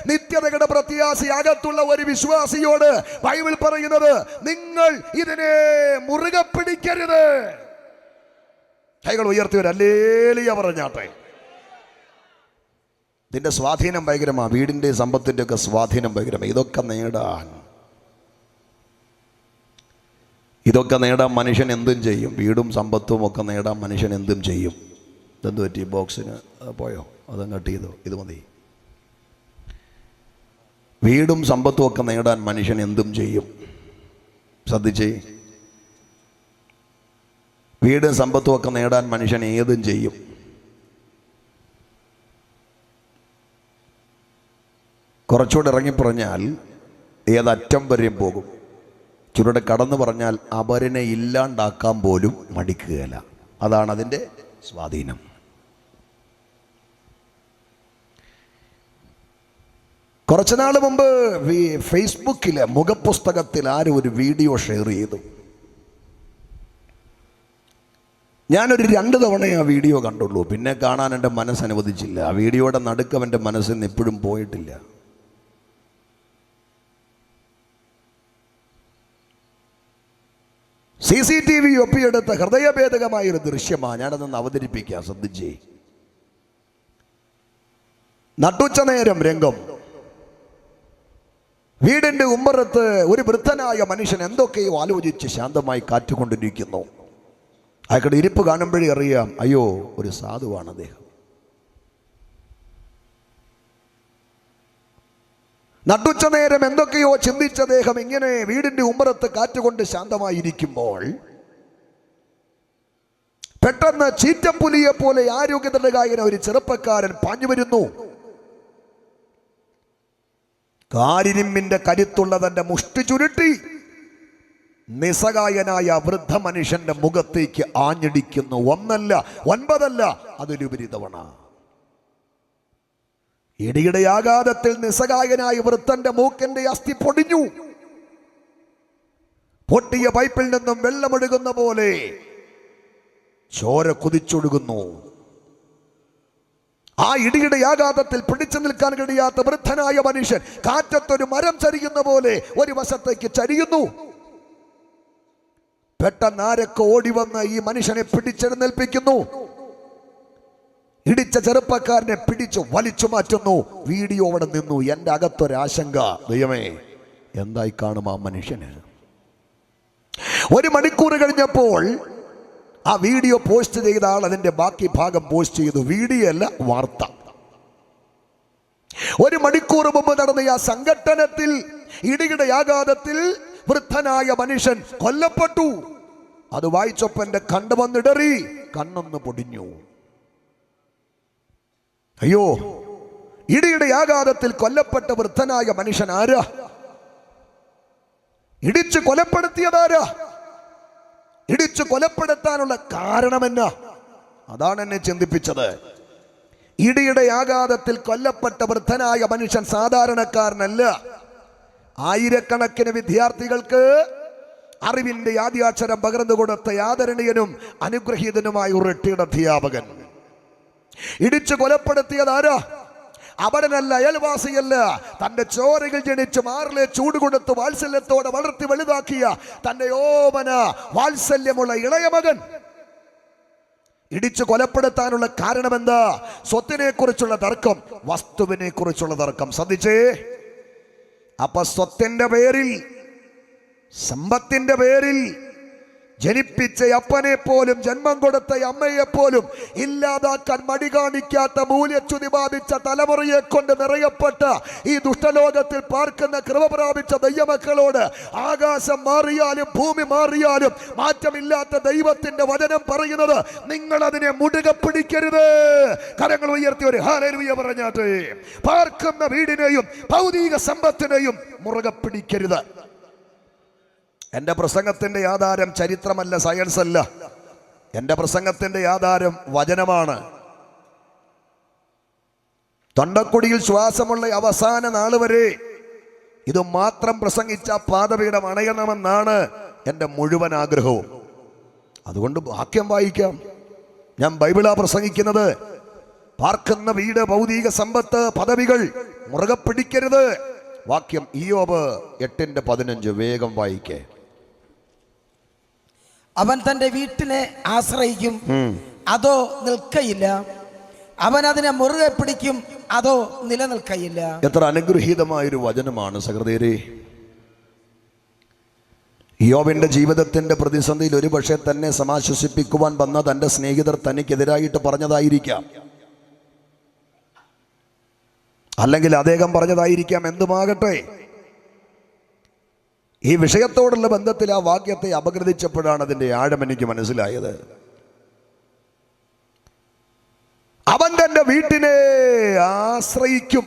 നിത്യതയുടെ പ്രത്യാശയകത്തുള്ള ഒരു വിശ്വാസിയോട് ബൈബിൾ പറയുന്നത് നിങ്ങൾ ഇതിനെ മുറുകെ പിടിക്കരുത്. കൈകൾ ഉയർത്തിയവർ ഹല്ലേലൂയ പറഞ്ഞാട്ടെ. ഇതിൻ്റെ സ്വാധീനം ഭയങ്കരമാണ്. വീടിൻ്റെ സമ്പത്തിൻ്റെ ഒക്കെ സ്വാധീനം ഭയങ്കരമാണ്. ഇതൊക്കെ നേടാൻ മനുഷ്യൻ എന്തും ചെയ്യും. വീടും സമ്പത്തും ഒക്കെ നേടാൻ മനുഷ്യൻ എന്തും ചെയ്യും. ഇതെന്ത് പറ്റി? ബോക്സിന് പോയോ? അതങ്ങ് കട്ട് ചെയ്തോ? ഇത് മതി. വീടും സമ്പത്തും ഒക്കെ നേടാൻ മനുഷ്യൻ എന്തും ചെയ്യും. ശ്രദ്ധിച്ചേ. വീടും സമ്പത്തും ഒക്കെ നേടാൻ മനുഷ്യൻ ഏതും ചെയ്യും. കുറച്ചുകൂടെ ഇറങ്ങിപ്പറഞ്ഞാൽ ഏതറ്റം വരെയും പോകും. ചുരുടെ കടന്നു പറഞ്ഞാൽ അപരനെ ഇല്ലാണ്ടാക്കാൻ പോലും മടിക്കുകയില്ല. അതാണ് അതിൻ്റെ സ്വാധീനം. കുറച്ചു നാൾ മുമ്പ് ഫേസ്ബുക്കിലെ മുഖപുസ്തകത്തിൽ ആരും ഒരു വീഡിയോ ഷെയർ ചെയ്തു. ഞാനൊരു 2 തവണ ആ വീഡിയോ കണ്ടുള്ളൂ. പിന്നെ കാണാൻ എൻ്റെ മനസ്സനുവദിച്ചില്ല. ആ വീഡിയോയുടെ നടുക്കം എൻ്റെ മനസ്സിൽ നിന്ന് എപ്പോഴും പോയിട്ടില്ല. CCTV ഒപ്പിയെടുത്ത ഹൃദയഭേദകമായൊരു ദൃശ്യമാണ്. ഞാനതൊന്ന് അവതരിപ്പിക്കാം, ശ്രദ്ധിച്ചേ. നട്ടുച്ച നേരം രംഗം. വീടിന്റെ ഉമ്മറത്ത് ഒരു വൃദ്ധനായ മനുഷ്യൻ എന്തൊക്കെയോ ആലോചിച്ച് ശാന്തമായി കാറ്റുകൊണ്ടിരിക്കുന്നു. അയാളുടെ ഇരിപ്പ് കാണുമ്പോഴേ അറിയാം, അയ്യോ, ഒരു സാധുവാണ് അദ്ദേഹം. നട്ടുച്ച നേരം എന്തൊക്കെയോ ചിന്തിച്ച അദ്ദേഹം ഇങ്ങനെ വീടിന്റെ ഉമ്മറത്ത് കാറ്റുകൊണ്ട് ശാന്തമായിരിക്കുമ്പോൾ പെട്ടെന്ന് ചീറ്റപ്പുലിയെ പോലെ ആരോഗ്യതടകായന ഒരു ചെറുപ്പക്കാരൻ പാഞ്ഞു വരുന്നു. കാരിരുമ്പിന്റെ കരുത്തുള്ള തന്റെ മുഷ്ടി ചുരുട്ടി നിസ്സഹായനായ വൃദ്ധ മനുഷ്യന്റെ മുഖത്തേക്ക് ആഞ്ഞടിക്കുന്നു. 1 അല്ല 9 അല്ല, അതിലുപരി തവണ. ഇടിയുടെ ആഘാതത്തിൽ നിസ്സഹായനായ വൃദ്ധന്റെ മൂക്കിന്റെ അസ്ഥി പൊടിഞ്ഞു. പൊട്ടിയ പൈപ്പിൽ നിന്നും വെള്ളമൊഴുകുന്ന പോലെ ചോര കുതിച്ചൊഴുകുന്നു. ആ ഇടിയുടെ ആഘാതത്തിൽ പിടിച്ചു നിൽക്കാൻ കഴിയാത്ത വൃദ്ധനായ മനുഷ്യൻ കാറ്റത്തൊരു മരം ചരിയുന്ന പോലെ ഒരു വശത്തേക്ക് ചരിയുന്നു. പെട്ടെന്ന് ആരൊക്കെ ഓടി വന്ന് ഈ മനുഷ്യനെ പിടിച്ചെഴുന്നേൽപ്പിക്കുന്നു. ഇടിച്ച ചെറുപ്പക്കാരനെ പിടിച്ചു വലിച്ചു മാറ്റുന്നു. വീഡിയോ അവിടെ നിന്നു. എൻ്റെ അകത്തൊരാശങ്ക, ദൈവമേ, എന്തായി കാണും ആ മനുഷ്യന്. 1 മണിക്കൂർ കഴിഞ്ഞപ്പോൾ ആ വീഡിയോ പോസ്റ്റ് ചെയ്ത ആൾ അതിന്റെ ബാക്കി ഭാഗം പോസ്റ്റ് ചെയ്തു. വീഡിയോ അല്ല, വാർത്ത. 1 മണിക്കൂർ മുമ്പ് നടന്ന ആ സംഘട്ടനത്തിൽ ഇടിയുടെ ആഘാതത്തിൽ വൃദ്ധനായ മനുഷ്യൻ കൊല്ലപ്പെട്ടു. അത് വായിച്ചപ്പോൾ എൻ്റെ കണ്ണ് വന്നിടറി, കണ്ണൊന്ന് പൊടിഞ്ഞു. അയ്യോ, ഇടിയുടെ ആഘാതത്തിൽ കൊല്ലപ്പെട്ട വൃദ്ധനായ മനുഷ്യൻ ആരാ? ഇടിച്ചു കൊലപ്പെടുത്തിയതാരാ? ഇടിച്ചു കൊലപ്പെടുത്താനുള്ള കാരണമെന്നാ? അതാണ് എന്നെ ചിന്തിപ്പിച്ചത്. ഇടിയുടെ ആഘാതത്തിൽ കൊല്ലപ്പെട്ട വൃദ്ധനായ മനുഷ്യൻ സാധാരണക്കാരനല്ല. ആയിരക്കണക്കിന് വിദ്യാർത്ഥികൾക്ക് അറിവിന്റെ ആദ്യാക്ഷരം പകർന്നു കൊടുത്ത ആദരണീയനും അനുഗ്രഹീതനുമായ ഒരു റിട്ടയർഡ് അധ്യാപകൻ. ഇടിച്ചു കൊലപ്പെടുത്തിയതാരാ? അവനല്ല, അയൽവാസിയല്ല. തന്റെ ചോരകൾ ജനിച്ച് മാറിലെ ചൂട് കൊടുത്ത് വാത്സല്യത്തോടെ വളർത്തി വലുതാക്കിയ തന്റെ ഓമന വാത്സല്യമുള്ള ഇളയ മകൻ. ഇടിച്ചു കൊലപ്പെടുത്താനുള്ള കാരണം എന്താ? സ്വത്തിനെ കുറിച്ചുള്ള തർക്കം, വസ്തുവിനെ കുറിച്ചുള്ള തർക്കം. ശ്രദ്ധിച്ചേ. അപ്പൊ സ്വത്തിന്റെ പേരിൽ, സമ്പത്തിന്റെ പേരിൽ ജനിപ്പിച്ച അപ്പനെ പോലും ജന്മം കൊടുത്ത അമ്മയെ പോലും ഇല്ലാതാക്കാൻ മടി കാണിക്കാത്ത മൂല്യച്യുതി ബാധിച്ച തലമുറയെ കൊണ്ട് നിറയപ്പെട്ട ഈ ദുഷ്ടലോകത്തിൽ പാർക്കുന്ന കൃപ പ്രാപിച്ച ദൈവമക്കളോട് ആകാശം മാറിയാലും ഭൂമി മാറിയാലും മാറ്റമില്ലാത്ത ദൈവത്തിന്റെ വചനം പറയുന്നത്, നിങ്ങൾ അതിനെ മുടുകെ പിടിക്കരുത്. കരങ്ങൾ ഉയർത്തി ഒരു ഹല്ലേലൂയ പറഞ്ഞാട്ടെ. പാർക്കുന്ന വീടിനെയും ഭൗതിക സമ്പത്തിനെയും മുറുകെ പിടിക്കരുത്. എൻ്റെ പ്രസംഗത്തിൻ്റെ ആധാരം ചരിത്രമല്ല, സയൻസ് അല്ല. എൻ്റെ പ്രസംഗത്തിൻ്റെ ആധാരം വചനമാണ്. തൊണ്ടക്കുടിയിൽ ശ്വാസമുള്ള അവസാന നാൾ വരെ ഇത് മാത്രം പ്രസംഗിച്ച പാദപീഠം അണയണമെന്നാണ് എൻ്റെ മുഴുവൻ ആഗ്രഹവും. അതുകൊണ്ട് വാക്യം വായിക്കാം. ഞാൻ ബൈബിളാ പ്രസംഗിക്കുന്നത്. പാർക്കുന്ന വീട്, ഭൗതിക സമ്പത്ത്, പദവികൾ മുറുകെ പിടിക്കരുത്. വാക്യം ഇയ്യോബ് 8:15. വേഗം വായിക്കേ. അവൻ തന്റെ വീട്ടിനെ ആശ്രയിക്കും, അതോ നിൽക്കയില്ല. അവൻ അതിനെ മുറുകെ പിടിക്കും, അതോ നിലനിൽക്കയില്ല. എത്ര അനുഗ്രഹീതമായൊരു വചനമാണ് സഹൃദയരേ. യോബിന്റെ ജീവിതത്തിന്റെ പ്രതിസന്ധിയിൽ ഒരുപക്ഷെ തന്നെ സമാശ്വസിപ്പിക്കുവാൻ വന്ന തന്റെ സ്നേഹിതർ തനിക്കെതിരായിട്ട് പറഞ്ഞതായിരിക്കാം, അല്ലെങ്കിൽ അദ്ദേഹം പറഞ്ഞതായിരിക്കാം. എന്തുമാകട്ടെ, ഈ വിഷയത്തോടുള്ള ബന്ധത്തിൽ ആ വാക്യത്തെ അപഗ്രഥിച്ചപ്പോഴാണ് അതിന്റെ ആഴം എനിക്ക് മനസ്സിലായത്. അവൻ തന്റെ വീട്ടിനെ ആശ്രയിക്കും.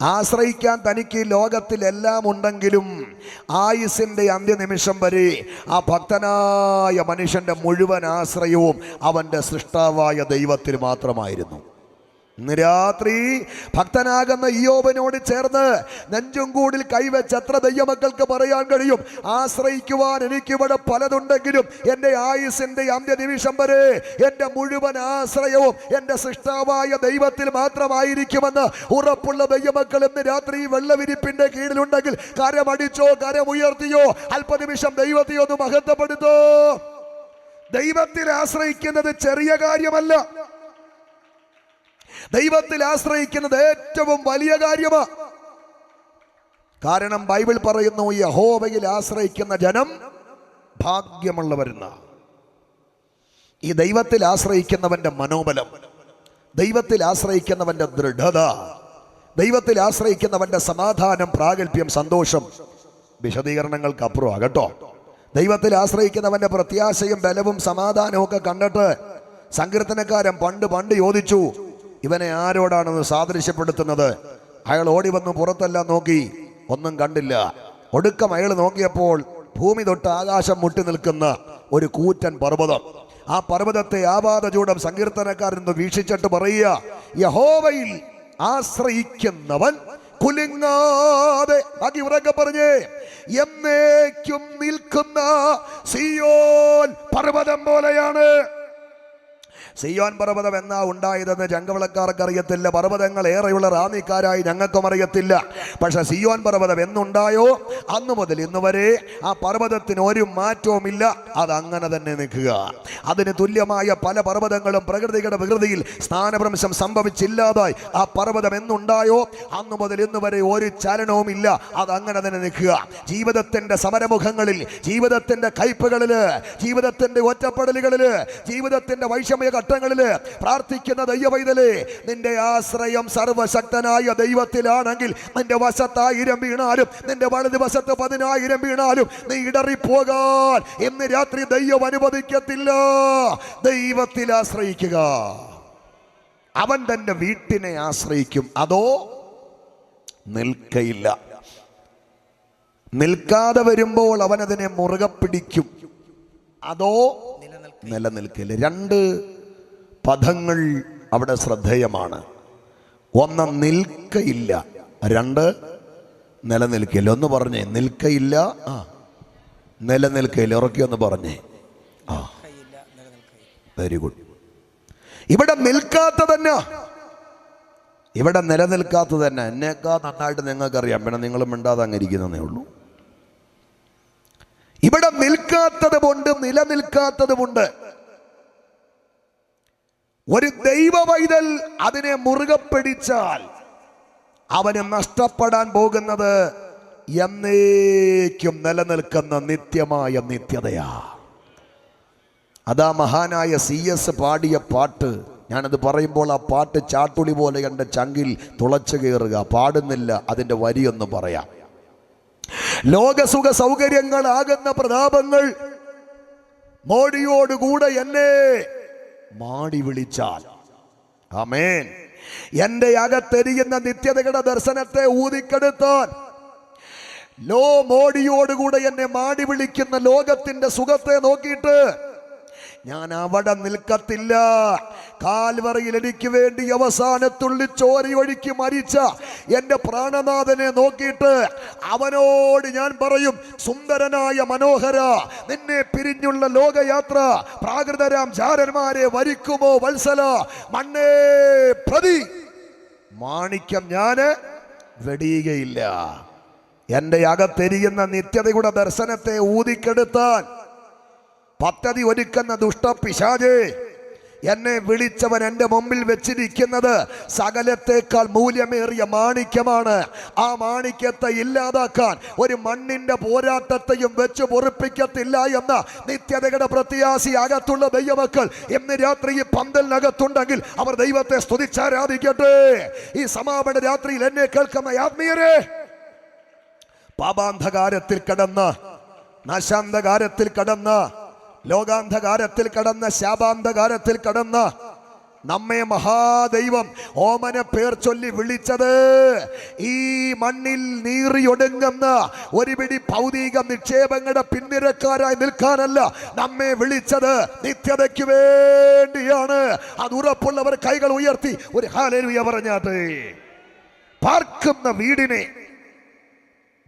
ആശ്രയിക്കാൻ തനിക്ക് ലോകത്തിൽ എല്ലാം ഉണ്ടെങ്കിലും ആയുസിന്റെ അന്ത്യനിമിഷം വരെ ആ ഭക്തനായ മനുഷ്യന്റെ മുഴുവൻ ആശ്രയവും അവന്റെ സൃഷ്ടാവായ ദൈവത്തിൽ മാത്രമായിരുന്നു. ഇന്ന് രാത്രി ഭക്തനാകുന്ന ഇയ്യോബിനോട് ചേർന്ന് നെഞ്ചും കൂടിൽ കൈവച്ച് എത്ര ദൈവമക്കൾക്ക് പറയാൻ കഴിയും, ആശ്രയിക്കുവാൻ എനിക്കിവിടെ പലതുണ്ടെങ്കിലും എൻ്റെ ആയുസിൻ്റെ അന്ത്യനിമിഷം വരെ എൻ്റെ മുഴുവൻ ആശ്രയവും എൻ്റെ സൃഷ്ടാവായ ദൈവത്തിൽ മാത്രമായിരിക്കുമെന്ന് ഉറപ്പുള്ള ദൈവമക്കൾ ഇന്ന് രാത്രി വെള്ളവിരിപ്പിന്റെ കീഴിലുണ്ടെങ്കിൽ കരമടിച്ചോ കരമുയർത്തിയോ അല്പനിമിഷം ദൈവത്തെ ഒന്ന് മഹത്വപ്പെടുത്തോ. ദൈവത്തിൽ ആശ്രയിക്കുന്നത് ചെറിയ കാര്യമല്ല, ദൈവത്തിൽ ആശ്രയിക്കുന്നത് ഏറ്റവും വലിയ കാര്യമാണ്. കാരണം ബൈബിൾ പറയുന്നു, യഹോവയിൽ ആശ്രയിക്കുന്ന ജനം ഭാഗ്യമുള്ളവരെന്ന. ഈ ദൈവത്തിൽ ആശ്രയിക്കുന്നവന്റെ മനോബലം, ദൈവത്തിൽ ആശ്രയിക്കുന്നവന്റെ ദൃഢത, ദൈവത്തിൽ ആശ്രയിക്കുന്നവന്റെ സമാധാനം, പ്രാഗൽഭ്യം, സന്തോഷം വിശദീകരണങ്ങൾക്ക് അപ്പുറം കേട്ടോ. ദൈവത്തിൽ ആശ്രയിക്കുന്നവന്റെ പ്രത്യാശയും ബലവും സമാധാനവും ഒക്കെ കണ്ടിട്ട് സങ്കീർത്തനക്കാരൻ പണ്ട് ചോദിച്ചു, ഇവനെ ആരോടാണെന്ന് സാദൃശ്യപ്പെടുത്തുന്നത്? അയാൾ ഓടി വന്ന് പുറത്തെല്ലാം നോക്കി, ഒന്നും കണ്ടില്ല. ഒടുക്കം അയാൾ നോക്കിയപ്പോൾ ഭൂമി തൊട്ട് ആകാശം മുട്ടി നിൽക്കുന്ന ഒരു കൂറ്റൻ പർവ്വതം. ആ പർവ്വതത്തെ ആപാദചൂടം സങ്കീർത്തനക്കാരൻ വീക്ഷിച്ചിട്ട് പറയുക, യഹോവയിൽ ആശ്രയിക്കുന്നവൻ കുലുങ്ങാതെ, ബാക്കി ഉറക്കെ പറഞ്ഞേ, എന്നേക്കും നിൽക്കുന്ന സിയോൻ പർവ്വതം പോലെയാണ്. സിയോൻ പർവ്വതം എന്നാ ഉണ്ടായതെന്ന് ചങ്കവിളക്കാർക്ക് അറിയത്തില്ല, പർവ്വതങ്ങൾ ഏറെയുള്ള റാന്നിക്കാരായി ഞങ്ങൾക്കും അറിയത്തില്ല. പക്ഷെ സിയോൻ പർവ്വതം എന്നുണ്ടായോ അന്നു മുതൽ ഇന്ന് വരെ ആ പർവ്വതത്തിന് ഒരു മാറ്റവുമില്ല, അത് അങ്ങനെ തന്നെ നിൽക്കുക. അതിന് തുല്യമായ പല പർവ്വതങ്ങളും പ്രകൃതിയുടെ വികൃതിയിൽ സ്ഥാനഭ്രംശം സംഭവിച്ചില്ലാതായി. ആ പർവ്വതം എന്നുണ്ടായോ അന്നു മുതൽ ഇന്ന് വരെ ഒരു ചലനവുമില്ല, അത് അങ്ങനെ തന്നെ നിൽക്കുക. ജീവിതത്തിന്റെ സമരമുഖങ്ങളിൽ, ജീവിതത്തിന്റെ കയ്പുകളില്, ജീവിതത്തിന്റെ ഒറ്റപ്പെടലുകളില്, ജീവിതത്തിന്റെ വൈഷമ്യ ഘട്ടങ്ങളില് പ്രാർത്ഥിക്കുന്ന ദൈവവൈതലേ, നിന്റെ ആശ്രയം സർവശക്തനായ ദൈവത്തിലാണെങ്കിൽ നിന്റെ വശത്ത് 1000 വീണാലും നിന്റെ വലത് വശത്ത് 10,000 വീണാലും നീ ഇടറിപ്പോകാൻ ഇന്ന് രാത്രി ദൈവം അനുവദിക്കത്തില്ല. ദൈവത്തിൽ ആശ്രയിക്കുക. അവൻ തന്റെ വീട്ടിനെ ആശ്രയിക്കും, അതോ നിൽക്കയില്ല. നിൽക്കാതെ വരുമ്പോൾ അവൻ അതിനെ മുറുകെ പിടിക്കും, അതോ നിലനിൽക്കില്ല. രണ്ട് പദങ്ങൾ അവിടെ ശ്രദ്ധേയമാണ്. ഒന്ന് നിൽക്കയില്ല, രണ്ട് നിലനിൽക്കില്ല. ഒന്ന് പറഞ്ഞേ, നിൽക്കയില്ല, നിലനിൽക്കയില്ല. ഉറക്കിയൊന്ന് പറഞ്ഞേ. Very good. ഇവിടെ നിൽക്കാത്ത തന്നെ, ഇവിടെ നിലനിൽക്കാത്ത തന്നെ. എന്നേക്കാൾ നന്നായിട്ട് നിങ്ങൾക്കറിയാം, പിന്നെ നിങ്ങൾ മിണ്ടാതെ അങ്ങ് ഇരിക്കുന്നതേ ഉള്ളൂ. ഇവിടെ നിൽക്കാത്തതുമുണ്ട്, നിലനിൽക്കാത്തതുമുണ്ട്. ഒരു ദൈവ പൈതൽ അതിനെ മുറുകെ പിടിച്ചാൽ അവന് നഷ്ടപ്പെടാൻ പോകുന്നത് എന്നേക്കും നിലനിൽക്കുന്ന നിത്യമായ നിത്യതയാ. അതാ മഹാനായ CS പാടിയ പാട്ട്. ഞാനത് പറയുമ്പോൾ ആ പാട്ട് ചാട്ടുളി പോലെ എൻ്റെ ചങ്കിൽ തുളച്ചു കയറുക. പാടുന്നില്ല, അതിൻ്റെ വരിയൊന്ന് പറയാം. ലോകസുഖ സൗകര്യങ്ങളാകുന്ന പ്രതാപങ്ങൾ മോടിയോടുകൂടെ എന്നെ മാടി വിളിച്ചാൽ, ആമേൻ, എന്റെ അകത്തെരിയുന്ന നിത്യതയുടെ ദർശനത്തെ ഊതിക്കെടുത്താൻ, മോടിയോടുകൂടെ എന്നെ മാടി വിളിക്കുന്ന ലോകത്തിന്റെ സുഖത്തെ നോക്കിയിട്ട് ഞാൻ അവിടെ നിൽക്കത്തില്ല. കാൽവറിയിൽ എനിക്ക് വേണ്ടി അവസാനത്തുള്ളി ചോരയൊഴുക്കി മരിച്ച എൻ്റെ പ്രാണനാഥനെ നോക്കിയിട്ട് അവനോട് ഞാൻ പറയും, സുന്ദരനായ മനോഹര, നിന്നെ പിരിഞ്ഞുള്ള ലോകയാത്ര പ്രാകൃതരാം ജാരന്മാരെ വരിക്കുമോ വത്സല, മണ്ണേ പ്രതി മാണിക്യം ഞാന് വെടിയുകയില്ല. എൻ്റെ അകത്തെരിയുന്ന നിത്യതയുടെ ദർശനത്തെ ഊതിക്കെടുത്താൻ പദ്ധതി ഒരുക്കുന്ന ദുഷ്ടപിശാചേ, എന്നെ വിളിച്ചവൻ എൻ്റെ മുമ്പിൽ വെച്ചിരിക്കുന്നത് സകലത്തേക്കാൾ മൂല്യമേറിയ മാണിക്യമാണ്. ആ മാണിക്യത്തെ ഇല്ലാതാക്കാൻ ഒരു മണ്ണിന്റെ പോരാട്ടത്തെയും വെച്ച് പൊറുപ്പിക്കത്തില്ല എന്ന നിത്യതയുടെ പ്രത്യാശി അകത്തുള്ള ദൈവമക്കൾ ഇന്ന് രാത്രി ഈ പന്തലിനകത്തുണ്ടെങ്കിൽ അവർ ദൈവത്തെ സ്തുതിച്ചാരാധിക്കട്ടെ. ഈ സമാപന രാത്രിയിൽ എന്നെ കേൾക്കുന്ന ആത്മീയരെ, പാപാന്ധകാരത്തിൽ കടന്ന്, നാശാന്ധകാരത്തിൽ കടന്ന്, ലോകാന്ധകാരത്തിൽ കടന്ന്, ശാപാന്ധകാരത്തിൽ കടന്ന് നമ്മെ മഹാദൈവം ഓമന പേർ ചൊല്ലി വിളിച്ചത് ഈ മണ്ണിൽ നീറിയൊടുങ്ങുന്ന ഒരു പിടി ഭൗതിക നിക്ഷേപങ്ങളുടെ പിന്തിരക്കാരായി നിൽക്കാനല്ല നമ്മെ വിളിച്ചത് നിത്യതയ്ക്ക് വേണ്ടിയാണ്. അത് ഉറപ്പുള്ളവർ കൈകൾ ഉയർത്തി ഒരു ഹല്ലേലൂയ പറഞ്ഞാട്ടെ. പാർക്കുന്ന വീടിനെ,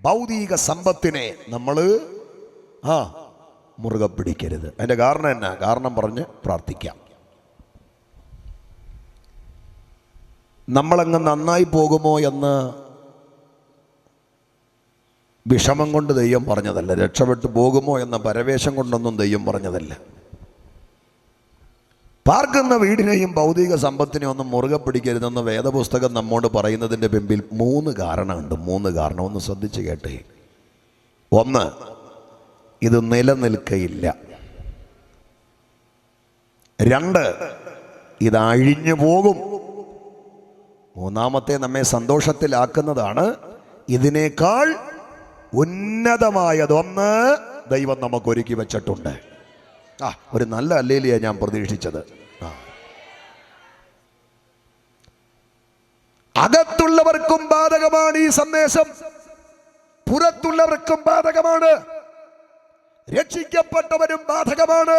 ഭൗതിക സമ്പത്തിനെ നമ്മൾ മുറുകെ പിടിക്കരുത്. അതിന്റെ കാരണം എന്നാ? കാരണം പറഞ്ഞ് പ്രാർത്ഥിക്കാം. നമ്മളങ്ങ് നന്നായി പോകുമോ എന്ന് വിഷമം കൊണ്ട് ദൈവം പറഞ്ഞതല്ല. രക്ഷപ്പെട്ടു പോകുമോ എന്ന പരവേശം കൊണ്ടൊന്നും ദൈവം പറഞ്ഞതല്ല. പാർക്കുന്ന വീടിനെയും ഭൗതിക സമ്പത്തിനെയും ഒന്നും മുറുകെ പിടിക്കരുതെന്ന് വേദപുസ്തകം നമ്മോട് പറയുന്നതിൻ്റെ പിമ്പിൽ 3 കാരണമുണ്ട്. 3 കാരണം. ഒന്ന് ശ്രദ്ധിച്ച് കേട്ടേ. 1, ഇത് നിലനിൽക്കയില്ല. 2, ഇത് അഴിഞ്ഞു പോകും. 3-മത്തെ നമ്മെ സന്തോഷത്തിലാക്കുന്നതാണ്, ഇതിനേക്കാൾ ഉന്നതമായതൊന്ന് ദൈവം നമുക്ക് ഒരുക്കി വെച്ചിട്ടുണ്ട്. ഒരു നല്ല ഹല്ലേലൂയ ഞാൻ പ്രതീക്ഷിച്ചത്. അകത്തുള്ളവർക്കും ബാധകമാണ് ഈ സന്ദേശം, പുറത്തുള്ളവർക്കും ബാധകമാണ്. രക്ഷിക്കപ്പെട്ടവനും ബാധകമാണ്,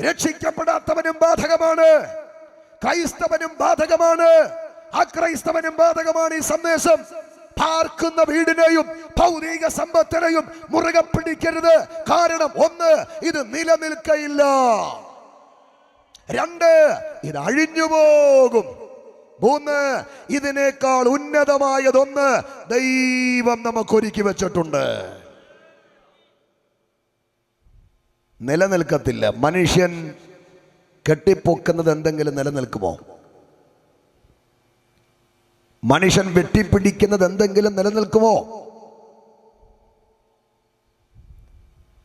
രക്ഷിക്കപ്പെടാത്തവനും ബാധകമാണ്. ക്രൈസ്തവനും ബാധകമാണ്, അക്രൈസ്തവനും ബാധകമാണ് ഈ സന്ദേശം. പാർക്കുന്ന വീടിനെയും ഭൗതിക സമ്പത്തിനെയും മുറുകെ പിടിക്കരുത്. കാരണം 1, ഇത് നിലനിൽക്കയില്ല. 2, ഇത് അഴിഞ്ഞു പോകും. 3, ഇതിനേക്കാൾ ഉന്നതമായതൊന്ന് ദൈവം നമുക്ക് ഒരുക്കി വെച്ചിട്ടുണ്ട്. നിലനിൽക്കത്തില്ല. മനുഷ്യൻ കെട്ടിപ്പൊക്കുന്നത് എന്തെങ്കിലും നിലനിൽക്കുമോ? മനുഷ്യൻ വെട്ടിപ്പിടിക്കുന്നത് എന്തെങ്കിലും നിലനിൽക്കുമോ?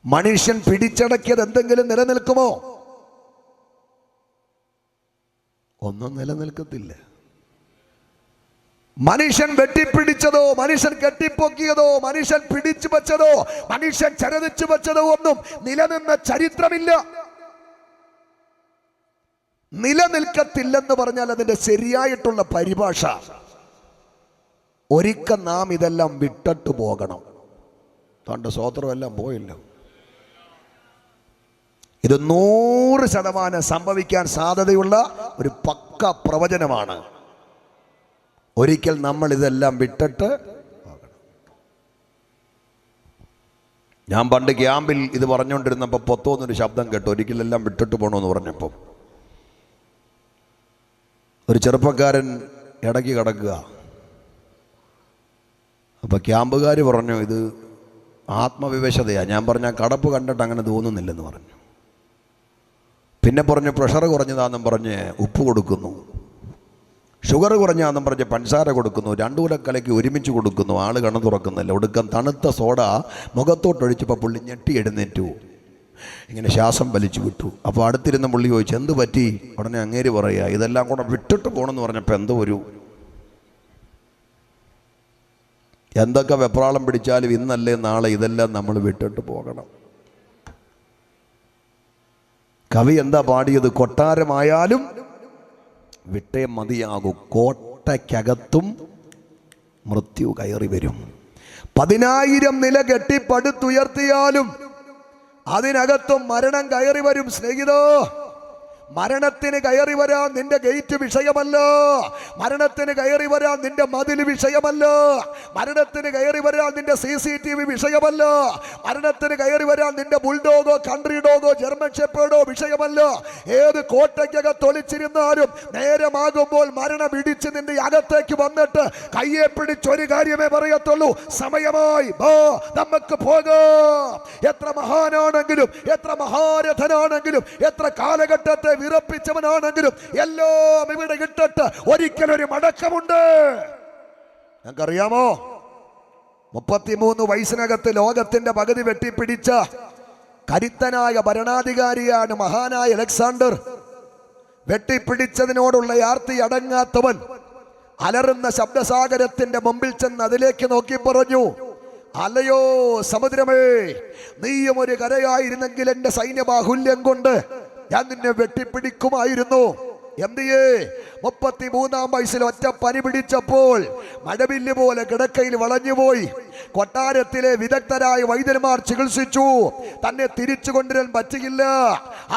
മനുഷ്യൻ പിടിച്ചടക്കിയത് എന്തെങ്കിലും നിലനിൽക്കുമോ? ഒന്നും നിലനിൽക്കത്തില്ല. മനുഷ്യൻ വെട്ടിപ്പിടിച്ചതോ, മനുഷ്യൻ കെട്ടിപ്പൊക്കിയതോ, മനുഷ്യൻ പിടിച്ചു വച്ചതോ, മനുഷ്യൻ ചരതിച്ചു വച്ചതോ ഒന്നും നിലനിന്ന ചരിത്രമില്ല. നിലനിൽക്കത്തില്ലെന്ന് പറഞ്ഞാൽ അതിന്റെ ശരിയായിട്ടുള്ള പരിഭാഷ, ഒരിക്കൽ നാം ഇതെല്ലാം വിട്ടിട്ട് പോകണം. തന്റെ സ്വോത്രമെല്ലാം പോയില്ല. ഇത് 100% സംഭവിക്കാൻ സാധ്യതയുള്ള ഒരു പക്ക പ്രവചനമാണ്. ഒരിക്കൽ നമ്മൾ ഇതെല്ലാം വിട്ടിട്ട് പോകണം. ഞാൻ പണ്ട് ക്യാമ്പിൽ ഇത് പറഞ്ഞുകൊണ്ടിരുന്നപ്പോൾ പൊത്തോന്നൊരു ശബ്ദം കേട്ടു. ഒരിക്കലെല്ലാം വിട്ടിട്ട് പോകണമെന്ന് പറഞ്ഞപ്പോൾ ഒരു ചെറുപ്പക്കാരൻ ഇടയ്ക്ക് കിടക്കുക. അപ്പോൾ ക്യാമ്പുകാർ പറഞ്ഞു, ഇത് ആത്മവിവശതയാണ്. ഞാൻ പറഞ്ഞ കടപ്പ് കണ്ടിട്ട് അങ്ങനെ തോന്നുന്നില്ലെന്ന് പറഞ്ഞു. പിന്നെ പറഞ്ഞു പ്രഷർ കുറഞ്ഞതാണെന്നും പറഞ്ഞ് ഉപ്പ് കൊടുക്കുന്നു, ഷുഗർ കുറഞ്ഞാന്നും പറഞ്ഞ് പഞ്ചസാര കൊടുക്കുന്നു, 2 കൂടെ കലക്കി ഒരുമിച്ച് കൊടുക്കുന്നു. ആൾ കണ്ണു തുറക്കുന്നില്ല. ഒടുക്കം തണുത്ത സോഡ മുഖത്തോട്ടൊഴിച്ചപ്പോൾ പുള്ളി ഞെട്ടി എഴുന്നേറ്റു, ഇങ്ങനെ ശ്വാസം വലിച്ചു വിട്ടു. അപ്പോൾ അടുത്തിരുന്ന പുള്ളി ചോദിച്ചു, എന്ത് പറ്റി? ഉടനെ അങ്ങേര് പറയുക, ഇതെല്ലാം കൂടെ വിട്ടിട്ട് പോകണമെന്ന് പറഞ്ഞപ്പോൾ എന്തോ ഒരു എന്തൊക്കെ വെപ്രാളം പിടിച്ചാലും ഇന്നല്ലേ നാളെ ഇതെല്ലാം നമ്മൾ വിട്ടിട്ട് പോകണം. കവി എന്താ പാടിയത്? കൊട്ടാരമായാലും വിട്ടേ മതിയാകൂ, കോട്ടയ്ക്കകത്തും മൃത്യു കയറി വരും. 10,000 നില കെട്ടി പടുത്തുയർത്തിയാലും അതിനകത്തും മരണം കയറി വരും. സ്നേഹിതോ, മരണത്തിന് കയറി വരാൻ നിന്റെ ഗേറ്റ് വിഷയമല്ല, മരണത്തിന് കയറി വരാൻ നിന്റെ മതിൽ വിഷയമല്ല, മരണത്തിന് കയറി വരാൻ നിന്റെ CCTV വിഷയമല്ല, മരണത്തിന് കയറി വരാൻ നിന്റെ ബുൾഡോഗോ കൺട്രി ഡോഗോ ജർമ്മൻ ഷെപ്പേർഡോ വിഷയമല്ല. ഏത് കോട്ടയ്ക്കകത്ത് ഒളിച്ചിരുന്നാലും നേരമാകുമ്പോൾ മരണം ഇടിച്ച് നിന്റെ അകത്തേക്ക് വന്നിട്ട് കയ്യെ പിടിച്ചൊരു കാര്യമേ പറയത്തുള്ളൂ, സമയമായി, നമുക്ക് പോകാം. എത്ര മഹാനാണെങ്കിലും, എത്ര മഹാരഥനാണെങ്കിലും, എത്ര കാലഘട്ടത്തെ വിറപ്പിച്ചവനാണെങ്കിലും എല്ലാം ഇവിടെ ഇട്ടിട്ട് ഒരിക്കലൊരു മടക്കമുണ്ട്. ഞങ്ങൾക്കറിയാമോ, 33 വയസ്സിനകത്ത് ലോകത്തിന്റെ പകുതി വെട്ടിപ്പിടിച്ച കരുത്തനായ ഭരണാധികാരിയാണ് മഹാനായ അലക്സാണ്ടർ. വെട്ടിപ്പിടിച്ചതിനോടുള്ള ആർത്തി അടങ്ങാത്തവൻ അലറുന്ന ശബ്ദസാഗരത്തിന്റെ മുമ്പിൽ ചെന്ന് അതിലേക്ക് നോക്കി പറഞ്ഞു, അല്ലയോ സമുദ്രമേ, നീയും ഒരു കരയായിരുന്നെങ്കിൽ എന്റെ സൈന്യബാഹുല്യം കൊണ്ട് ഞാൻ നിന്നെ വെട്ടിപ്പിടിക്കുമായിരുന്നു. എന്തിയേ 33-ാം വയസ്സിൽ ഒറ്റ പനി പിടിച്ചപ്പോൾ മഴവില്ല് പോലെ കിടക്കയിൽ വളഞ്ഞുപോയി. കൊട്ടാരത്തിലെ വിദഗ്ധരായ വൈദ്യന്മാർ ചികിത്സിച്ചു. തന്നെ തിരിച്ചു കൊണ്ടുവരാൻ പറ്റിയില്ല.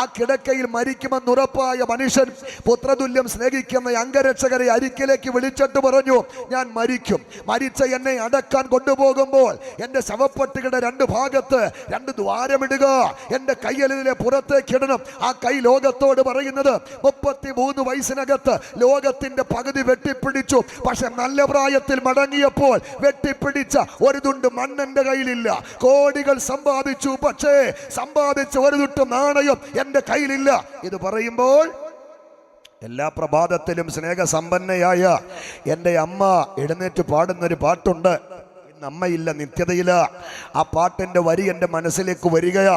ആ കിടക്കയിൽ മരിക്കുമെന്നുറപ്പായ മനുഷ്യൻ പുത്രതുല്യം സ്നേഹിക്കുന്ന അംഗരക്ഷകരെ അരികിലേക്ക് വിളിച്ചിട്ട് പറഞ്ഞു, ഞാൻ മരിക്കും. മരിച്ച എന്നെ അടക്കാൻ കൊണ്ടുപോകുമ്പോൾ എൻ്റെ ശവപ്പെട്ടിയുടെ 2 ഭാഗത്ത് 2 ദ്വാരമിടുക, എൻ്റെ കയ്യലിലെ പുറത്തേക്ക് ഇടണം. ആ കൈ ലോകത്തോട് പറയുന്നത് 33 വയസ്സിനകത്ത് ലോകത്തിന്റെ പകുതി വെട്ടിപ്പിടിച്ചു. പക്ഷെ നല്ല പ്രായത്തിൽ മടങ്ങിയപ്പോൾ വെട്ടിപ്പിടിച്ച ഒരു തുണ്ട് മണ്ണെന്റെ കയ്യിലില്ല. കോടികൾ സമ്പാദിച്ചു, പക്ഷേ സമ്പാദിച്ച ഒരു തുണ്ട് നാണയം എൻ്റെ കയ്യിലില്ല. ഇത് പറയുമ്പോൾ എല്ലാ പ്രഭാതത്തിലും സ്നേഹസമ്പന്നയായ എൻ്റെ അമ്മ എഴുന്നേറ്റ് പാടുന്നൊരു പാട്ടുണ്ട്. അമ്മയില്ല, നിത്യതയില്ല. ആ പാട്ടിന്റെ വരി എൻ്റെ മനസ്സിലേക്ക് വരികയാ.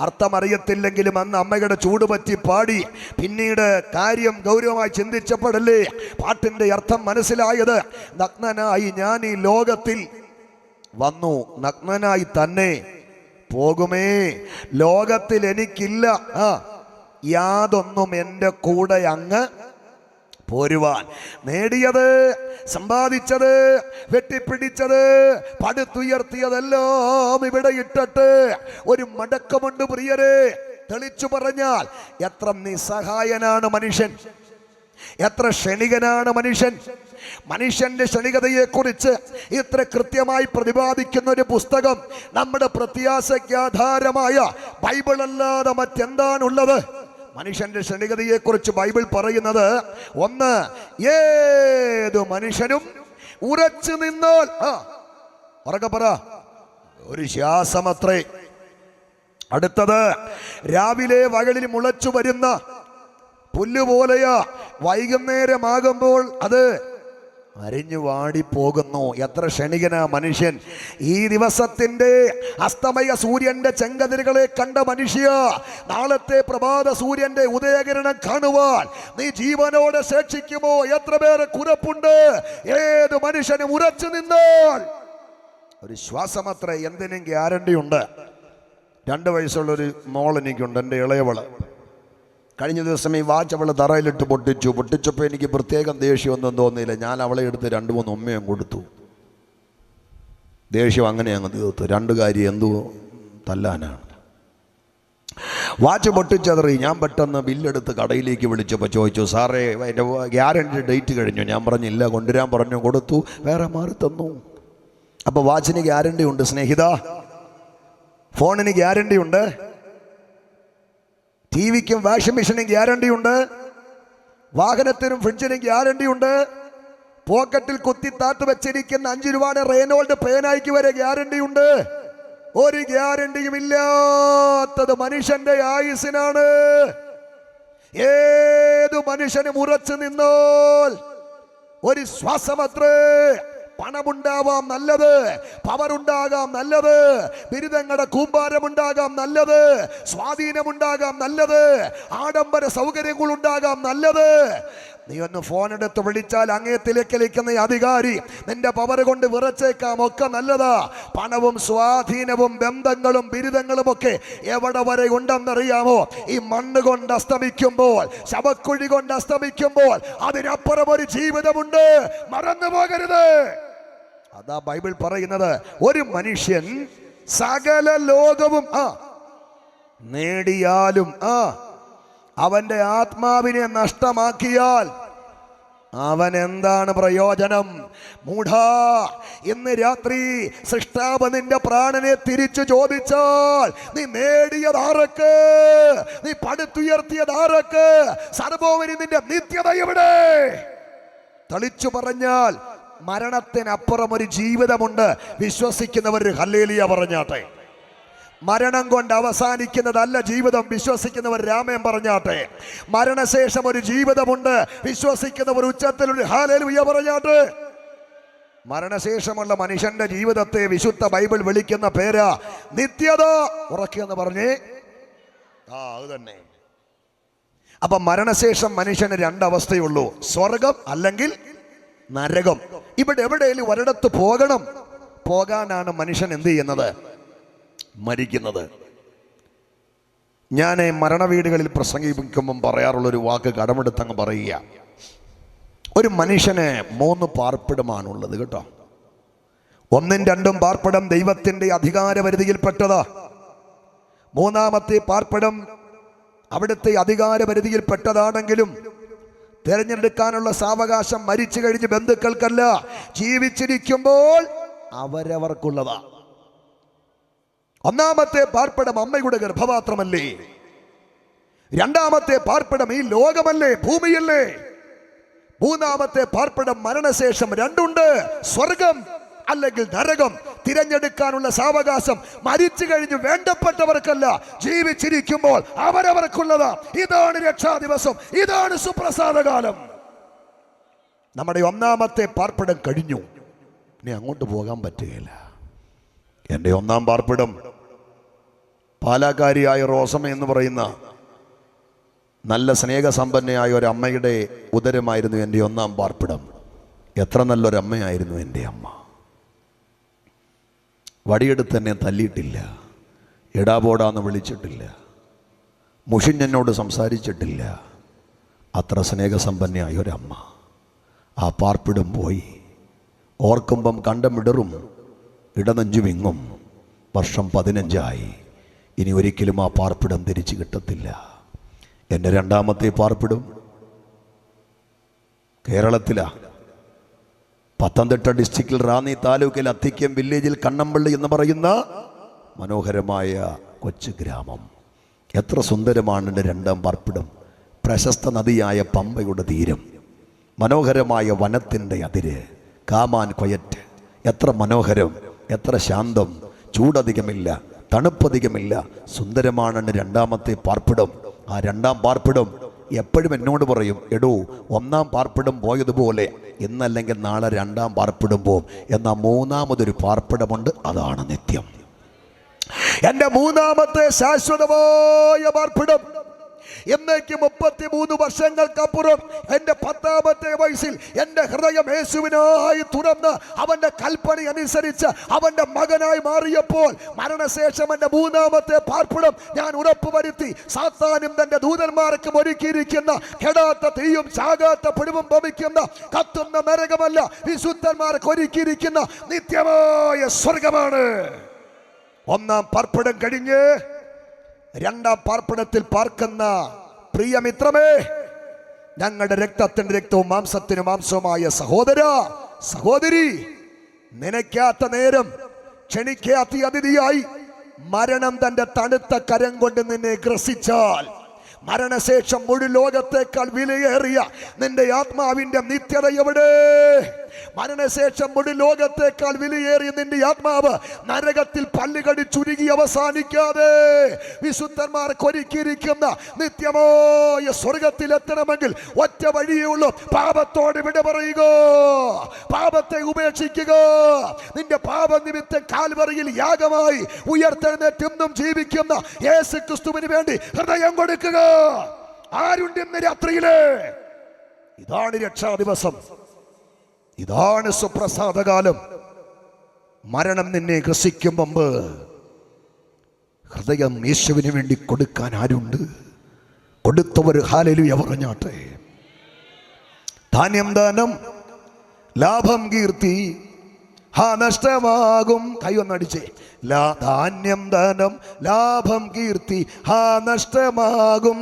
അർത്ഥമറിയത്തില്ലെങ്കിലും അന്ന് അമ്മയുടെ ചൂട് പറ്റി പാടി. പിന്നീട് കാര്യം ഗൗരവമായി ചിന്തിച്ചപ്പോഴല്ലേ പാട്ടിന്റെ അർത്ഥം മനസ്സിലായത്. നഗ്നനായി ഞാൻ ഈ ലോകത്തിൽ വന്നു, നഗ്നനായി തന്നെ പോകുമേ. ലോകത്തിൽ എനിക്കില്ല യാതൊന്നും എൻ്റെ കൂടെ അങ്ങ് പോരുവാൻ. നേടിയത്, സമ്പാദിച്ചത്, വെട്ടിപ്പിടിച്ചത്, പടുത്തുയർത്തിയതെല്ലാം ഇവിടെ ഇട്ടിട്ട് ഒരു മടക്കമുണ്ട് പ്രിയരെ. തെളിച്ചു പറഞ്ഞാൽ എത്ര നിസ്സഹായനാണ് മനുഷ്യൻ, എത്ര ക്ഷണികനാണ് മനുഷ്യൻ. മനുഷ്യന്റെ ക്ഷണികതയെക്കുറിച്ച് ഇത്ര കൃത്യമായി പ്രതിപാദിക്കുന്ന ഒരു പുസ്തകം നമ്മുടെ പ്രത്യാശയ്ക്ക് ആധാരമായ ബൈബിൾ അല്ലാതെ മറ്റെന്താണുള്ളത്? മനുഷ്യന്റെ ക്ഷണികതയെക്കുറിച്ച് ബൈബിൾ പറയുന്നത്, ഒന്ന്, ഏതു മനുഷ്യനും ഉറച്ചു നിന്നാൽ, ഉറക്കെ പറ, ഒരു ശ്വാസമത്രേ. അടുത്തത്, രാവിലെ വയലിൽ മുളച്ചു വരുന്ന പുല്ലുപോലെയാ, വൈകുന്നേരമാകുമ്പോൾ അത് അരിഞ്ഞു വാടിപ്പോകുന്നു. എത്ര ക്ഷണികനാ മനുഷ്യൻ. ഈ ദിവസത്തിന്റെ അസ്തമയ സൂര്യന്റെ ചെങ്കതിരുകളെ കണ്ട മനുഷ്യ, നാളത്തെ പ്രഭാത സൂര്യന്റെ ഉദയകിരണം കാണുവാൻ നീ ജീവനോടെ ശേഷിക്കുമോ? എത്ര പേരെ കുരപ്പുണ്ട്. ഏത് മനുഷ്യനും ഉറച്ചു നിന്നാൽ ഒരു ശ്വാസമത്ര. എന്തിനും ഗ്യാരണ്ടി ഉണ്ട്. 2 വയസ്സുള്ളൊരു മോൾ എനിക്കുണ്ട്, എൻ്റെ ഇളയവള്. കഴിഞ്ഞ ദിവസം ഈ വാച്ച് അവൾ തറയിലിട്ട് പൊട്ടിച്ചപ്പോൾ എനിക്ക് പ്രത്യേകം ദേഷ്യമൊന്നും തോന്നിയില്ല. ഞാൻ അവളെ എടുത്ത് 2-3 ഉമ്മയും കൊടുത്തു. ദേഷ്യം അങ്ങനെ അങ്ങ് തീർത്തു. 2 കാര്യം എന്തോ തല്ലാനാണ്. വാച്ച് പൊട്ടിച്ചതറി. ഞാൻ പെട്ടെന്ന് ബില്ലെടുത്ത് കടയിലേക്ക് വിളിച്ചപ്പോൾ ചോദിച്ചു, സാറേ എൻ്റെ ഗ്യാരണ്ടി ഡേറ്റ് കഴിഞ്ഞു. ഞാൻ പറഞ്ഞില്ല, കൊണ്ടുവരാൻ പറഞ്ഞു, കൊടുത്തു, വേറെ മാറി തന്നു. അപ്പോൾ വാച്ചിന് ഗ്യാരണ്ടി ഉണ്ട് സ്നേഹിത, ഫോണിന് ഗ്യാരണ്ടി ഉണ്ട്, ടിവിക്കും വാഷിംഗ് മെഷീനും ഗ്യാരണ്ടി ഉണ്ട്, വാഹനത്തിനും ഫ്രിഡ്ജിനും ഗ്യാരണ്ടി ഉണ്ട്, പോക്കറ്റിൽ കുത്തി താത്ത് വെച്ചിരിക്കുന്ന 5 രൂപയുടെ റെയ്നോൾഡ് പേനായിക്ക് വരെ ഗ്യാരണ്ടി ഉണ്ട്. ഒരു ഗ്യാരണ്ടിയും ഇല്ലാത്തത് മനുഷ്യന്റെ ആയുസിനാണ്. ഏതു മനുഷ്യനും ഉറച്ചു നിന്നാൽ ഒരു ശ്വാസമത്രേ. പണമുണ്ടാവാം നല്ലത്, പവറുണ്ടാകാം നല്ലത്, ബിരുദങ്ങളുടെ കൂമ്പാരമുണ്ടാകാം നല്ലത്, സ്വാധീനമുണ്ടാകാം നല്ലത്, ആഡംബര സൗകര്യങ്ങളുണ്ടാകാം നല്ലത്. നീ ഒന്ന് ഫോൺ എടുത്ത് വിളിച്ചാൽ അങ്ങേത്തിലേക്ക് നിൽക്കുന്ന അധികാരി നിന്റെ പവർ കൊണ്ട് വിറച്ചേക്കാം, ഒക്കെ നല്ലതാ. പണവും സ്വാധീനവും ബന്ധങ്ങളും ബിരുദങ്ങളും ഒക്കെ എവിടെ വരെ ഉണ്ടെന്നറിയാമോ? ഈ മണ്ണ് കൊണ്ട് അസ്തമിക്കുമ്പോൾ, ശവക്കുഴി കൊണ്ട് അസ്തമിക്കുമ്പോൾ അതിനപ്പുറം ഒരു ജീവിതമുണ്ട്, മറന്നു പോകരുത്. അതാ ബൈബിൾ പറയുന്നത്, ഒരു മനുഷ്യൻ സകല ലോകവും നേടിയാലും അവന്റെ ആത്മാവിനെ നഷ്ടമാക്കിയാൽ അവൻ എന്താണ് പ്രയോജനം? മൂഢാ, ഇന്ന് രാത്രി സൃഷ്ടാവ് നിന്റെ പ്രാണനെ തിരിച്ചു ചോദിച്ചാൽ നീ നേടിയതാരക്ക്, നീ പടുത്തുയർത്തിയതാരക്ക്, സർവോപരി നിന്റെ നിത്യത എവിടെ? തെളിച്ചു പറഞ്ഞാൽ മരണത്തിനപ്പുറം ഒരു ജീവിതമുണ്ട്. വിശ്വസിക്കുന്നവർ ഹല്ലേലൂയ പറഞ്ഞാട്ടെ. മരണം കൊണ്ട് അവസാനിക്കുന്നതല്ല ജീവിതം. വിശ്വസിക്കുന്നവർ രാമേൻ പറഞ്ഞാട്ടെ. മരണശേഷം ഒരു ജീവിതമുണ്ട്. വിശ്വസിക്കുന്നവർ ഉച്ചത്തിൽ ഒരു ഹല്ലേലൂയ പറഞ്ഞാട്ടെ. മരണശേഷമുള്ള മനുഷ്യന്റെ ജീവിതത്തെ വിശുദ്ധ ബൈബിൾ വിളിക്കുന്ന പേരാ നിത്യത. ഉറക്കെന്ന് പറഞ്ഞേ. അത് തന്നെ. അപ്പൊ മരണശേഷം മനുഷ്യന് 2 അവസ്ഥയുള്ളൂ, സ്വർഗം അല്ലെങ്കിൽ നരകം. ഇവിടെ എവിടെയെങ്കിലും ഒരിടത്ത് പോകാനാണ് മനുഷ്യൻ എന്ത് ചെയ്യുന്നത്? മരിക്കുന്നത്. ഞാൻ മരണവീടുകളിൽ പ്രസംഗിക്കുമ്പം പറയാറുള്ളൊരു വാക്ക് കടമെടുത്തങ്ങ് പറയുക. ഒരു മനുഷ്യന് 3 പാർപ്പിടമാണുള്ളത് കേട്ടോ. 1ഉം 2ഉം പാർപ്പിടം ദൈവത്തിൻ്റെ അധികാരപരിധിയിൽപ്പെട്ടതാ. 3ാമത്തെ പാർപ്പിടം അവിടുത്തെ അധികാരപരിധിയിൽപ്പെട്ടതാണെങ്കിലും തിരഞ്ഞെടുക്കാനുള്ള സാവകാശം മരിച്ചു കഴിഞ്ഞ് ബന്ധുക്കൾക്കല്ല, ജീവിച്ചിരിക്കുമ്പോൾ അവരവർക്കുള്ളതാ. 1ാമത്തെ പാർപ്പിടം അമ്മയുടെ ഗർഭപാത്രമല്ലേ. 2ാമത്തെ പാർപ്പിടം ഈ ലോകമല്ലേ, ഭൂമിയല്ലേ. 3ാമത്തെ പാർപ്പിടം മരണശേഷം 2ഉണ്ട്, സ്വർഗം അല്ലെങ്കിൽ നരകം. തിരഞ്ഞെടുക്കാനുള്ള സാവകാശം മരിച്ചു കഴിഞ്ഞ് വേണ്ടപ്പെട്ടവർക്കല്ല, ജീവിച്ചിരിക്കുമ്പോൾ അവരവർക്കുള്ളതാ. ഇതാണ് രക്ഷാദിവസം, ഇതാണ് സുപ്രസാദകാലം. നമ്മുടെ 1ാമത്തെ പാർപ്പിടം കഴിഞ്ഞു, ഇനി അങ്ങോട്ട് പോകാൻ പറ്റുകയില്ല. എൻ്റെ 1ാം പാർപ്പിടം പാലാക്കാരിയായ റോസമ്മ എന്ന് പറയുന്ന നല്ല സ്നേഹസമ്പന്നയായ ഒരു അമ്മയുടെ ഉദരമായിരുന്നു എൻ്റെ 1ാം പാർപ്പിടം. എത്ര നല്ലൊരമ്മയായിരുന്നു എൻ്റെ അമ്മ. വടിയെടുത്ത് എന്നെ തല്ലിയിട്ടില്ല, എടാപോടാന്ന് വിളിച്ചിട്ടില്ല, മുഷിഞ്ഞെന്നോട് സംസാരിച്ചിട്ടില്ല. അത്ര സ്നേഹസമ്പന്നയായ ഒരമ്മ. ആ പാർപ്പിടം പോയി. ഓർക്കുമ്പം കണ്ടമിടറും, ഇടനെഞ്ചു വിങ്ങും. വർഷം 15ആയി. ഇനി ഒരിക്കലും ആ പാർപ്പിടം തിരിച്ചു കിട്ടത്തില്ല. എൻ്റെ 2ാമത്തെ പാർപ്പിടം കേരളത്തിലാണ്. പത്തനംതിട്ട ഡിസ്ട്രിക്റ്റിൽ റാന്നി താലൂക്കിൽ അത്തിക്കം വില്ലേജിൽ കണ്ണമ്പള്ളി എന്ന് പറയുന്ന മനോഹരമായ കൊച്ചു ഗ്രാമം. എത്ര സുന്ദരമാണ് എൻ്റെ 2ാം പാർപ്പിടം. പ്രശസ്ത നദിയായ പമ്പയുടെ തീരം, മനോഹരമായ വനത്തിൻ്റെ അതിര്, കാമാൻ കൊയറ്റ്. എത്ര മനോഹരം, എത്ര ശാന്തം. ചൂടധികമില്ല, തണുപ്പധികമില്ല. സുന്ദരമാണ് എൻ്റെ 2ാമത്തെ പാർപ്പിടം. ആ 2ാം പാർപ്പിടം എപ്പോഴും എന്നോട് പറയും, എടോ 1ാം പാർപ്പിടം പോയതുപോലെ ഇന്നല്ലെങ്കിൽ നാളെ 2ാം പാർപ്പിടം പോവും. എന്നാൽ 3ാമതൊരു പാർപ്പിടമുണ്ട്, അതാണ് നിത്യം. എൻ്റെ 3ാമത്തെ ശാശ്വതമായ പാർപ്പിടം എന്നേക്ക് 33 വർഷങ്ങൾക്കപ്പുറം എൻ്റെ 10ാമത്തെ വയസ്സിൽ എൻ്റെ ഹൃദയം യേശുവിനായി തുറന്ന് അവൻ്റെ കൽപ്പന അനുസരിച്ച് അവൻ്റെ മകനായി മാറിയപ്പോൾ മരണശേഷം എൻ്റെ 3ാമത്തെ പാർപ്പിടം ഞാൻ ഉറപ്പുവരുത്തി. സാത്താനും തൻ്റെ ദൂതന്മാർക്കും ഒരുക്കിയിരിക്കുന്ന കെടാത്ത തീയും ചാകാത്ത പിടിവും ഭവിക്കുന്ന കത്തുന്ന നരകമല്ല, വിശുദ്ധന്മാർക്ക് ഒരുക്കിയിരിക്കുന്ന നിത്യമായ സ്വർഗമാണ്. 1ാം പാർപ്പിടം കഴിഞ്ഞ് 2ാം പാർപ്പിടത്തിൽ പാർക്കുന്ന പ്രിയമിത്രമേ, ഞങ്ങളുടെ രക്തത്തിന്റെ രക്തവും മാംസത്തിന് മാംസവുമായ സഹോദര സഹോദരി, നനയ്ക്കാത്ത നേരം ക്ഷണിക്കാത്ത അതിഥിയായി മരണം തന്റെ തണുത്ത കരം കൊണ്ട് നിന്നെ ഗ്രസിച്ചാൽ, മരണശേഷം മുഴു ലോകത്തേക്കാൾ വിലയേറിയ നിന്റെ ആത്മാവിന്റെ നിത്യത എവിടെ? മരണശേഷം മുഴു ലോകത്തേക്കാൾ വിലയേറിയ നിന്റെ ആത്മാവ് നരകത്തിൽ പല്ലുകടി ചുരുങ്ങി അവസാനിക്കാതെ വിശുദ്ധന്മാർക്ക് ഒരുക്കിയിരിക്കുന്ന നിത്യമായ സ്വർഗത്തിലെത്തണമെങ്കിൽ ഒറ്റ വഴിയേ ഉള്ളൂ. പാപത്തോട് വിട പറയുക, പാപത്തെ ഉപേക്ഷിക്കുക. നിന്റെ പാപനിമിത്തം കാൽവറിയിൽ യാഗമായി ഉയർത്തെഴുന്നേറ്റെന്നും ജീവിക്കുന്ന യേശു ക്രിസ്തുവിന് വേണ്ടി ഹൃദയം കൊടുക്കുക. ആരുണ്ട് ഇന്ന് രാത്രിയില്? ഇതാണ് രക്ഷാദിവസം, ഇതാണ് സുപ്രസാദകാലം. മരണം നിന്നെ ഗ്രസിക്കും മുമ്പ് ഹൃദയം യേശുവിന് വേണ്ടി കൊടുക്കാൻ ആരുണ്ട്? കൊടുത്തവർ ഹല്ലേലൂയ പറഞ്ഞാട്ടെ. ധാന്യം ദാനം ലാഭം കീർത്തി നഷ്ടമാകും. കൈയൊന്നടിച്ചേ. ധാന്യം ദാനം ലാഭം കീർത്തി നഷ്ടമാകും.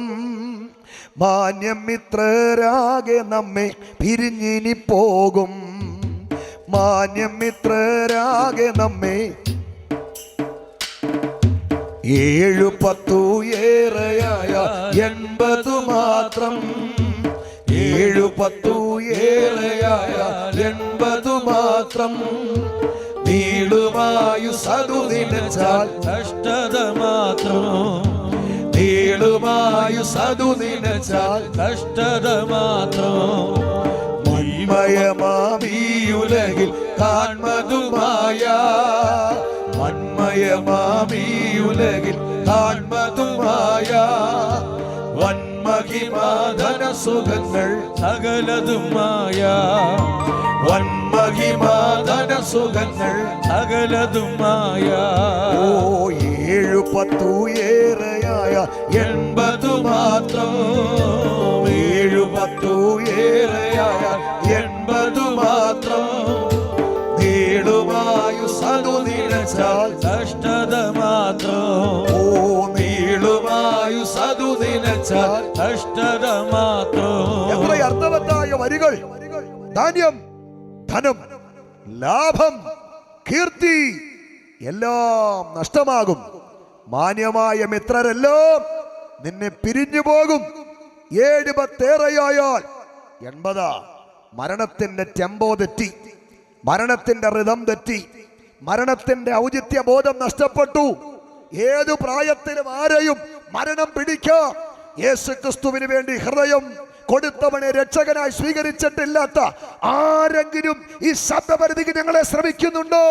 മാന്യം മിത്രരാകെ നമ്മെ പിരിഞ്ഞിനി പോകും. മാന്യം മിത്രരാകെ നമ്മെ 7 10 ഏറെയായ 80 മാത്രം. 7 10 ഏറെയായ 80 മാത്രം. നീളുമായു സതുദിനച്ചാൽ കഷ്ടത മാത്രം. നീളുമായു സതുദിനച്ചാൽ കഷ്ടത മാത്രം. മന്മയമാമീയുലകിൽ കാൺമതുമായ, മന്മയമാമീയുലകിൽ കാൺമതുമായ വന്മഹിമാധന സുഖങ്ങൾ സകലതുമായ വൻമഹിമാധന സുഖങ്ങൾ സകലതുമായ ഓ 7 10 ഏറെയായ 80 മാത്രം 7 10 ഏറെയായ 80 മാത്രം നീളുമായുസ്സു നിനച്ചാൽ കഷ്ടത മാത്രം ഓ നീളുമായുസ്സു നിനച്ചാൽ കഷ്ടത മാത്രം എത്ര അർത്ഥവത്തായ വരികൾ. ധാന്യം, ധനം, ലാഭം, കീർത്തി എല്ലാം നഷ്ടമാകും. മാന്യമായ മിത്രരെല്ലാം നിന്നെ പിരിഞ്ഞു പോകും. 7 10 ഏറെയായാൽ 80. മരണത്തിന്റെ ടെമ്പോ തെറ്റി, മരണത്തിന്റെ റിതം തെറ്റി, മരണത്തിന്റെ ഔചിത്യ ബോധം നഷ്ടപ്പെട്ടു. ഏതു പ്രായത്തിലും ആരെയും മരണം പിടിക്കാം. യേശുക്രിസ്തുവിന് വേണ്ടി ഹൃദയം കൊടുത്തവനെ രക്ഷകനായി സ്വീകരിച്ചിട്ടില്ലാത്ത ആരെങ്കിലും ഈ ശബ്ദപരിധിക്ക് ഞങ്ങളെ ശ്രമിക്കുന്നുണ്ടോ?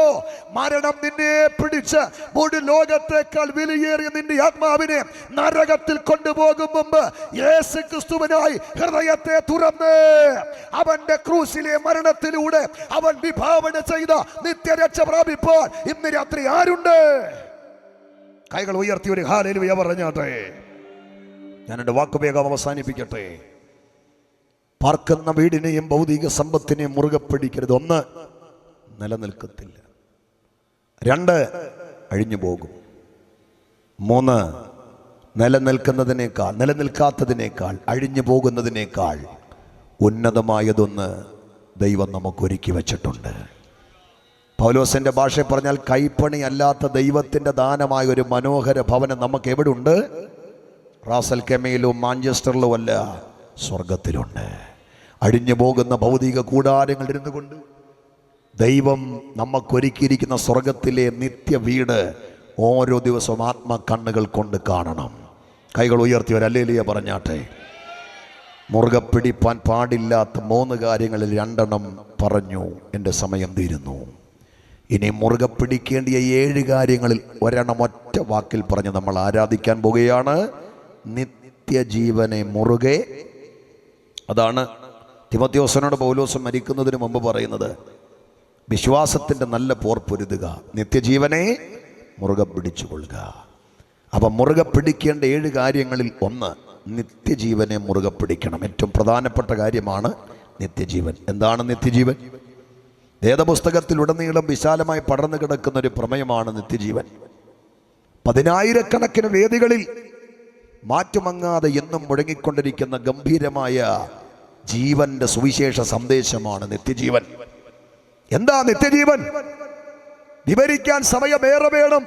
മരണം നിന്നെ പിടിച്ച് മുഴു ലോകത്തേക്കാൾ വിലയേറിയ നിന്റെ ആത്മാവിനെ നരകത്തിൽ കൊണ്ടുപോകും മുമ്പ് യേശുക്രിസ്തുവിനായി ഹൃദയത്തെ തുറന്ന് അവന്റെ ക്രൂശിലെ മരണത്തിലൂടെ അവൻ വിഭാവന ചെയ്ത നിത്യരക്ഷ പ്രാപിപ്പാൻ ഇന്ന് രാത്രി ആരുണ്ട്? കൈകൾ ഉയർത്തി ഒരു ഹല്ലേലൂയ പറഞ്ഞാട്ടെ. ഞാൻ എൻ്റെ വാക്ക് വേഗം അവസാനിപ്പിക്കട്ടെ. പാർക്കുന്ന വീടിനെയും ഭൗതിക സമ്പത്തിനെയും മുറുകെ പിടിക്കരുത്. 1 നിലനിൽക്കത്തില്ല, 2 അഴിഞ്ഞു പോകും, 3 നിലനിൽക്കാത്തതിനേക്കാൾ അഴിഞ്ഞു പോകുന്നതിനേക്കാൾ ഉന്നതമായതൊന്ന് ദൈവം നമുക്കൊരുക്കി വച്ചിട്ടുണ്ട്. പൗലോസിന്റെ ഭാഷയിൽ പറഞ്ഞാൽ കൈപ്പണി അല്ലാത്ത ദൈവത്തിന്റെ ദാനമായ ഒരു മനോഹര ഭവനം നമുക്ക് എവിടെ ഉണ്ട്? റാസൽ കെമയിലോ മാഞ്ചസ്റ്ററിലോ അല്ല, സ്വർഗത്തിലുണ്ട്. അഴിഞ്ഞു പോകുന്ന ഭൗതിക കൂടാരങ്ങളിൽ ഇരുന്നു കൊണ്ട് ദൈവം നമുക്കൊരുക്കിയിരിക്കുന്ന സ്വർഗത്തിലെ നിത്യ വീട് ഓരോ ദിവസവും ആത്മകണ്ണുകൾ കൊണ്ട് കാണണം. കൈകൾ ഉയർത്തി ഒരു ഹല്ലേലൂയ പറഞ്ഞാട്ടെ. മുറുകെ പിടിപ്പാൻ പാടില്ലാത്ത 3 കാര്യങ്ങളിൽ 2 പറഞ്ഞു. എൻ്റെ സമയം തീരുന്നു. ഇനി മുറുകെ പിടിക്കേണ്ടിയ 7 കാര്യങ്ങളിൽ 1 ഒറ്റ വാക്കിൽ പറഞ്ഞ് നമ്മൾ ആരാധിക്കാൻ പോവുകയാണ്. നിത്യജീവനെ മുറുകെ. അതാണ് തിമോഥെയോസിനോട് പൗലോസ് മരിക്കുന്നതിന് മുമ്പ് പറയുന്നത്. വിശ്വാസത്തിൻ്റെ നല്ല പോർ പൊരുതുക, നിത്യജീവനെ മുറുകെ പിടിച്ചുകൊള്ളുക. അപ്പം മുറുകെ പിടിക്കേണ്ട 7 കാര്യങ്ങളിൽ 1 നിത്യജീവനെ മുറുകെ പിടിക്കണം. ഏറ്റവും പ്രധാനപ്പെട്ട കാര്യമാണ് നിത്യജീവൻ. എന്താണ് നിത്യജീവൻ? വേദപുസ്തകത്തിലുടനീളം വിശാലമായി പടർന്നു കിടക്കുന്ന ഒരു പ്രമേയമാണ് നിത്യജീവൻ. 10,000-കണക്കിന് വേദികളിൽ മാറ്റുമങ്ങാതെ എന്നും മുഴങ്ങിക്കൊണ്ടിരിക്കുന്ന ഗംഭീരമായ ജീവന്റെ സുവിശേഷ സന്ദേശമാണ് നിത്യജീവൻ. എന്താ നിത്യജീവൻ? വിവരിക്കാൻ സമയമേറെ വേണം.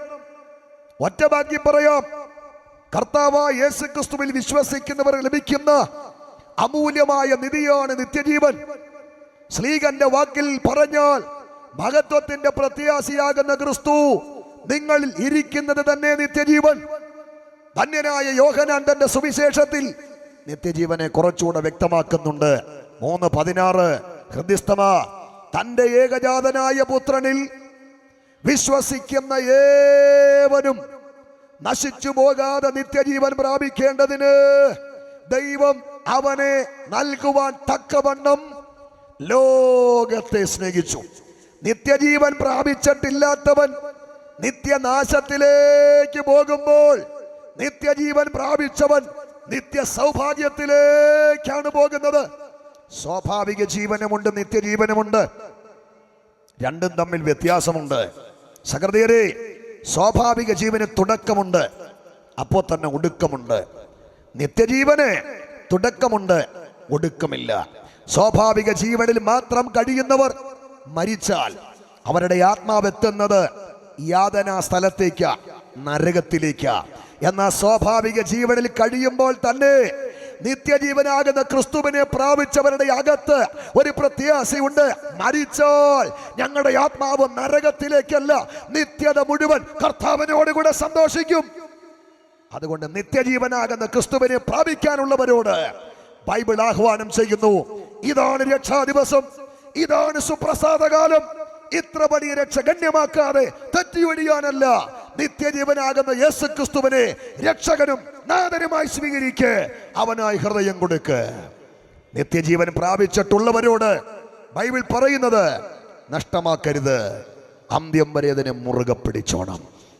ഒറ്റ വാക്യം പറയാം. കർത്താവായ യേശുക്രിസ്തുവിൽ വിശ്വസിക്കുന്നവർ ലഭിക്കുന്ന അമൂല്യമായ നിധിയാണ് നിത്യജീവൻ. ശ്ലീകന്റെ വാക്കിൽ പറഞ്ഞാൽ മഹത്വത്തിന്റെ പ്രത്യാശയാകുന്ന ക്രിസ്തു നിങ്ങളിൽ ഇരിക്കുന്നത് തന്നെ നിത്യജീവൻ. ധന്യനായ യോഹന്നാൻ തന്റെ സുവിശേഷത്തിൽ നിത്യജീവനെ കുറച്ചുകൂടെ വ്യക്തമാക്കുന്നുണ്ട്. 3:16 ഹൃദയസ്ഥമാ തന്റെ ഏകജാതനായ പുത്രനിൽ വിശ്വസിക്കുന്ന ഏവനും നശിച്ചു പോകാതെ നിത്യജീവൻ പ്രാപിക്കേണ്ടതിന് ദൈവം അവനെ നൽകുവാൻ തക്കവണ്ണം ലോകത്തെ സ്നേഹിച്ചു. നിത്യജീവൻ പ്രാപിച്ചിട്ടില്ലാത്തവൻ നിത്യനാശത്തിലേക്ക് പോകുമ്പോൾ നിത്യജീവൻ പ്രാപിച്ചവൻ നിത്യ സൗഭാഗ്യത്തിലേക്കാണ് പോകുന്നത്. സ്വാഭാവിക ജീവനുമുണ്ട്, നിത്യജീവനുമുണ്ട്. രണ്ടും തമ്മിൽ വ്യത്യാസമുണ്ട്. സഹൃദയരെ, സ്വാഭാവിക ജീവന് തുടക്കമുണ്ട്, അപ്പോൾ തന്നെ ഒടുക്കമുണ്ട്. നിത്യജീവന് തുടക്കമുണ്ട്, ഒടുക്കമില്ല. സ്വാഭാവിക ജീവനിൽ മാത്രം കഴിയുന്നവർ മരിച്ചാൽ അവരുടെ ആത്മാവെത്തുന്നത് യാതനാ സ്ഥലത്തേക്ക്, നരകത്തിലേക്ക്. എന്നാൽ സ്വാഭാവിക ജീവനിൽ കഴിയുമ്പോൾ തന്നെ നിത്യജീവനാകുന്ന ക്രിസ്തുവിനെ പ്രാപിച്ചവരുടെ അകത്ത് ഒരു പ്രത്യാശയുണ്ട്. മരിച്ചാൽ ഞങ്ങളുടെ ആത്മാവ് നരകത്തിലേക്കല്ല, നിത്യത മുഴുവൻ കർത്താവിനോടുകൂടെ സന്തോഷിക്കും. അതുകൊണ്ട് നിത്യജീവനാകുന്ന ക്രിസ്തുവിനെ പ്രാപിക്കാനുള്ളവരോട് ബൈബിൾ ആഹ്വാനം ചെയ്യുന്നു. ഇതാണ് രക്ഷാദിവസം, ഇതാണ് സുപ്രസാദകാലം. ഇത്ര വലിയ രക്ഷ ഗണ്യമാക്കാതെ തെറ്റിയൊഴിയാനല്ല, നിത്യജീവനാകുന്ന യേശുക്രിസ്തുവിനെ രക്ഷകനും നാഥനുമായി സ്വീകരിക്ക്, അവനായി ഹൃദയം കൊടുക്ക്. നിത്യജീവൻ പ്രാപിച്ചിട്ടുള്ളവരോട് ബൈബിൾ പറയുന്നത് നഷ്ടമാക്കരുത്, അന്ത്യം വരെ അതിനെ മുറുകെ പിടിച്ചോണം.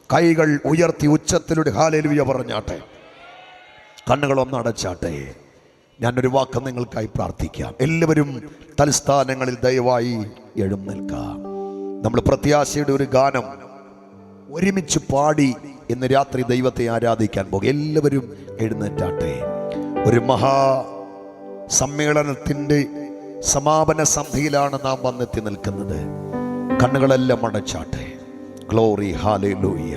കൈകൾ ഉയർത്തി ഉച്ചത്തിലൂടെ ഹല്ലേലൂയ പറഞ്ഞാട്ടെ. കണ്ണുകളൊന്ന് അടച്ചാട്ടെ. ഞാനൊരു വാക്ക് നിങ്ങൾക്കായി പ്രാർത്ഥിക്കാം. എല്ലാവരും തൽസ്ഥാനങ്ങളിൽ ദയവായി എഴുന്നേൽക്കാം. നമ്മൾ പ്രത്യാശയുടെ ഒരു ഗാനം ഒരുമിച്ച് പാടി ഇന്ന് രാത്രി ദൈവത്തെ ആരാധിക്കാൻ പോകും. എല്ലാവരും എഴുന്നേറ്റാട്ടെ. ഒരു മഹാ സമ്മേളനത്തിൻ്റെ സമാപന സന്ധിയിലാണ് നാം വന്നെത്തി നിൽക്കുന്നത്. കണ്ണുകളെല്ലാം അടച്ചാട്ടെ. Glory, hallelujah.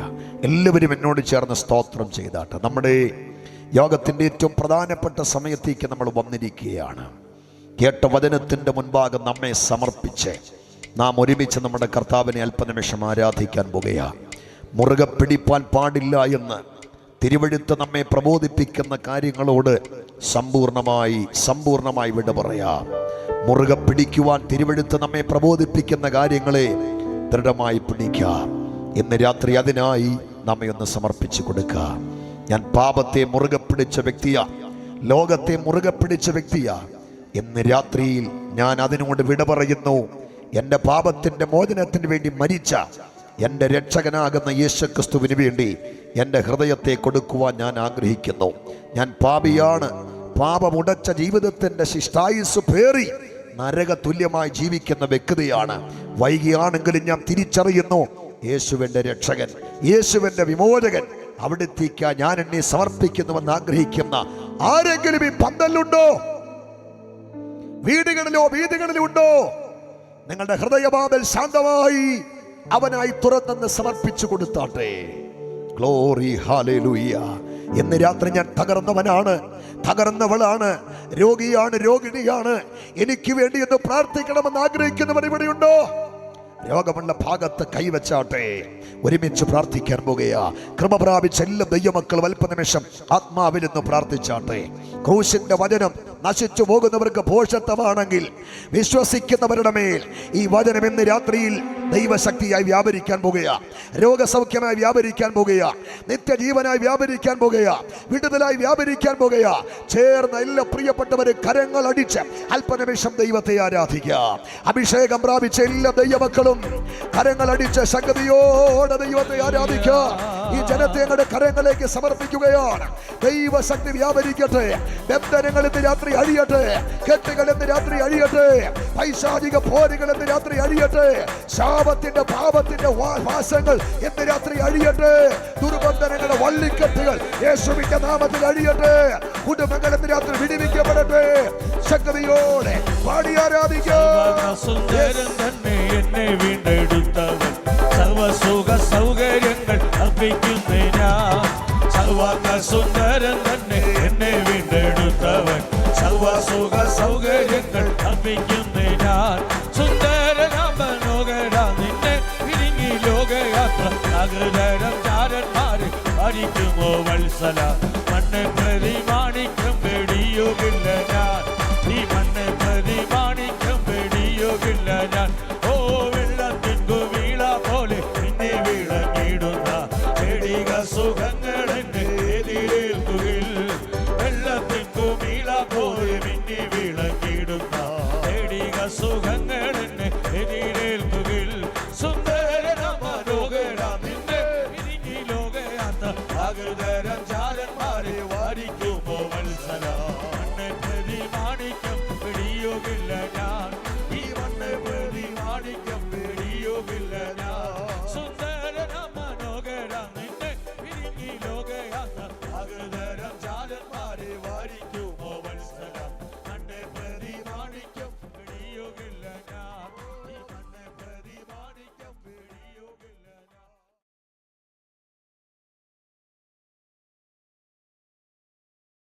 എല്ലാവരും എന്നോട് ചേർന്ന് സ്തോത്രം ചെയ്താട്ടെ. നമ്മുടെ യോഗത്തിൻ്റെ ഏറ്റവും പ്രധാനപ്പെട്ട സമയത്തേക്ക് നമ്മൾ വന്നിരിക്കുകയാണ്. കേട്ട വചനത്തിൻ്റെ മുൻപാകെ നമ്മെ സമർപ്പിച്ച് നാം ഒരുമിച്ച് നമ്മുടെ കർത്താവിനെ അല്പനിമിഷം ആരാധിക്കാൻ പോകുകയാണ്. മുറുകെ പിടിപ്പാൻ പാടില്ല എന്ന് തിരുവെഴുത്ത് നമ്മെ പ്രബോധിപ്പിക്കുന്ന കാര്യങ്ങളോട് സമ്പൂർണമായി വിട പറയാം. മുറുകെ പിടിക്കുവാൻ തിരുവെഴുത്ത് നമ്മെ പ്രബോധിപ്പിക്കുന്ന കാര്യങ്ങളെ ദൃഢമായി പിടിക്കാം. ഇന്ന് രാത്രി അതിനായി നമ്മെ ഒന്ന് സമർപ്പിച്ചു കൊടുക്കാം. ഞാൻ പാപത്തെ മുറുകെ പിടിച്ച വ്യക്തിയാ, ലോകത്തെ മുറുകെ പിടിച്ച വ്യക്തിയാ. ഇന്ന് രാത്രിയിൽ ഞാൻ അതിനോട് വിട പറയുന്നു. എൻ്റെ പാപത്തിൻ്റെ മോചനത്തിന് വേണ്ടി മരിച്ച എൻ്റെ രക്ഷകനാകുന്ന യേശുക്രിസ്തുവിന് വേണ്ടി എൻ്റെ ഹൃദയത്തെ കൊടുക്കുവാൻ ഞാൻ ആഗ്രഹിക്കുന്നു. ഞാൻ പാപിയാണ്. പാപമുടച്ച ജീവിതത്തിൻ്റെ ശിഷ്ടായുസ് പേറി നരക തുല്യമായി ജീവിക്കുന്ന വ്യക്തിയാണ്. വൈകിയാണെങ്കിലും ഞാൻ തിരിച്ചറിയുന്നു, യേശുവിൻ്റെ രക്ഷകൻ, യേശുവിൻ്റെ വിമോചകൻ, അവിടത്തേക്ക് ഞാൻ എന്നെ സമർപ്പിക്കുന്നുവെന്ന് ആഗ്രഹിക്കുന്ന ആരെങ്കിലും ഈ പന്തലുണ്ടോ? വീടുകളിലോ വീടുകളിലോ ഉണ്ടോ? നിങ്ങളുടെ ഹൃദയവാതിൽ ശാന്തമായി അവനായി തുറന്നെന്ന് സമർപ്പിച്ചു കൊടുത്താട്ടെ. Glory, hallelujah. ഇന്ന് രാത്രി ഞാൻ തകർന്നവനാണ്, തകർന്നവളാണ്, രോഗിയാണ്, രോഗിണിയാണ്. എനിക്ക് വേണ്ടി എന്ന് പ്രാർത്ഥിക്കണമെന്ന് ആഗ്രഹിക്കുന്നവർ ഇവിടെയുണ്ടോ? രോഗമുള്ള ഭാഗത്ത് കൈവച്ചാട്ടെ. ഒരുമിച്ച് പ്രാർത്ഥിക്കാൻ പോകുകയാ. കൃപ പ്രാപിച്ച എല്ലാ ദൈവമക്കളും അല്പനിമിഷം ആത്മാവിൽ നിന്ന് പ്രാർത്ഥിച്ചാട്ടെ. ക്രൂശിന്റെ വചനം നശിച്ചു പോകുന്നവർക്ക് ഭോഷത്വമാണെങ്കിൽ വിശ്വസിക്കുന്നവരുടെ മേൽ ഈ വചനം ഇന്ന് രാത്രിയിൽ ദൈവശക്തിയായി വ്യാപരിക്കാൻ പോകുകയാ. രോഗസൗഖ്യമായി വ്യാപരിക്കാൻ പോകുകയാ. നിത്യജീവനായി വ്യാപരിക്കാൻ പോകുകയാ. വിടുതലായി വ്യാപരിക്കാൻ പോകുകയാ. ചേർന്ന എല്ലാ പ്രിയപ്പെട്ടവരെ കരങ്ങൾ അടിച്ച് അല്പനിമിഷം ദൈവത്തെ ആരാധിക്കാം. അഭിഷേകം പ്രാപിച്ച എല്ലാ ദൈവമക്കളും കരങ്ങൾ അടിച്ച് ശക്തിയോടെ ദൈവത്തെ ആരാധിക്കാം. ഈ ജനത്തെ ഞങ്ങളുടെ കരങ്ങളിലേക്ക് സമർപ്പിക്കുകയാണ്. ദൈവശക്തി വ്യാപരിക്കട്ടെ. ബന്ധനങ്ങൾ ഇന്ന് രാത്രി അഴിയട്ടെ. കെട്ടുകൾ ഇന്ന് രാത്രി അഴിയട്ടെ. പൈശാചിക പോരുകൾ ഇന്ന് രാത്രി അഴിയട്ടെ. ശാപത്തിന്റെ പാപത്തിന്റെ വാസങ്ങൾ ഇന്ന് രാത്രി അഴിയട്ടെ. ദുർബന്ധനങ്ങളുടെ വള്ളിക്കെട്ടുകൾ യേശുവിന്റെ നാമത്തിൽ അഴിയട്ടെ. കുടുംബങ്ങൾ ഇന്ന് രാത്രി വിടുവിക്കപ്പെടട്ടെ. ശക്തിയോടെ പാടി ആരാധിക്കാം. എന്നെ വീണ്ടെടുത്തവൻ സർവസുഖ സൗകര്യങ്ങൾ അർപ്പിക്കുന്നേ ഞാൻ. സർവസുന്ദരൻ തന്നെ എന്നെ വീണ്ടെടുത്തവൻ സർവസുഖ സൗകര്യങ്ങൾ അർപ്പിക്കുന്നേ ഞാൻ. സുന്ദരനാമനോകരാ നിന്നെ പിരിങ്ങി ലോകയാത്ര അകൃതരം ചാരന്മാരെ ഭരിക്കുമോ വത്സല. മണ്ണ് പ്രതി മാണിക്യം വെടിയുകില്ല ഞാൻ. ഈ മണ്ണ് പ്രതി മാണിക്യം വെടിയുകില്ല ഞാൻ. ഓ വെള്ളത്തിൻ കുവീള പോലെ നിന്നെ വിളങ്ങിടുന്ന ചെടിക സുഖങ്ങൾ എന്നെ എതിരേൽക്കുകിൽ. വെള്ളത്തിൻ കുവീള പോലെ നിന്നെ വിളങ്ങിടുന്ന ചെടിക സുഖങ്ങൾ എന്നെ എതിരേൽക്കുകിൽ. സുന്ദരനാമനോകരാ നിന്നെ പിരിങ്ങി ലോകയാത്ര അകൃതരം ചാരന്മാരെ വാരിക്കുമോ വത്സല. മണ്ണ് പ്രതി മാണിക്യം വെടിയുകില്ല ഞാൻ. ഈ മണ്ണ് പ്രതി മാണിക്യം വെടിയുകില്ല.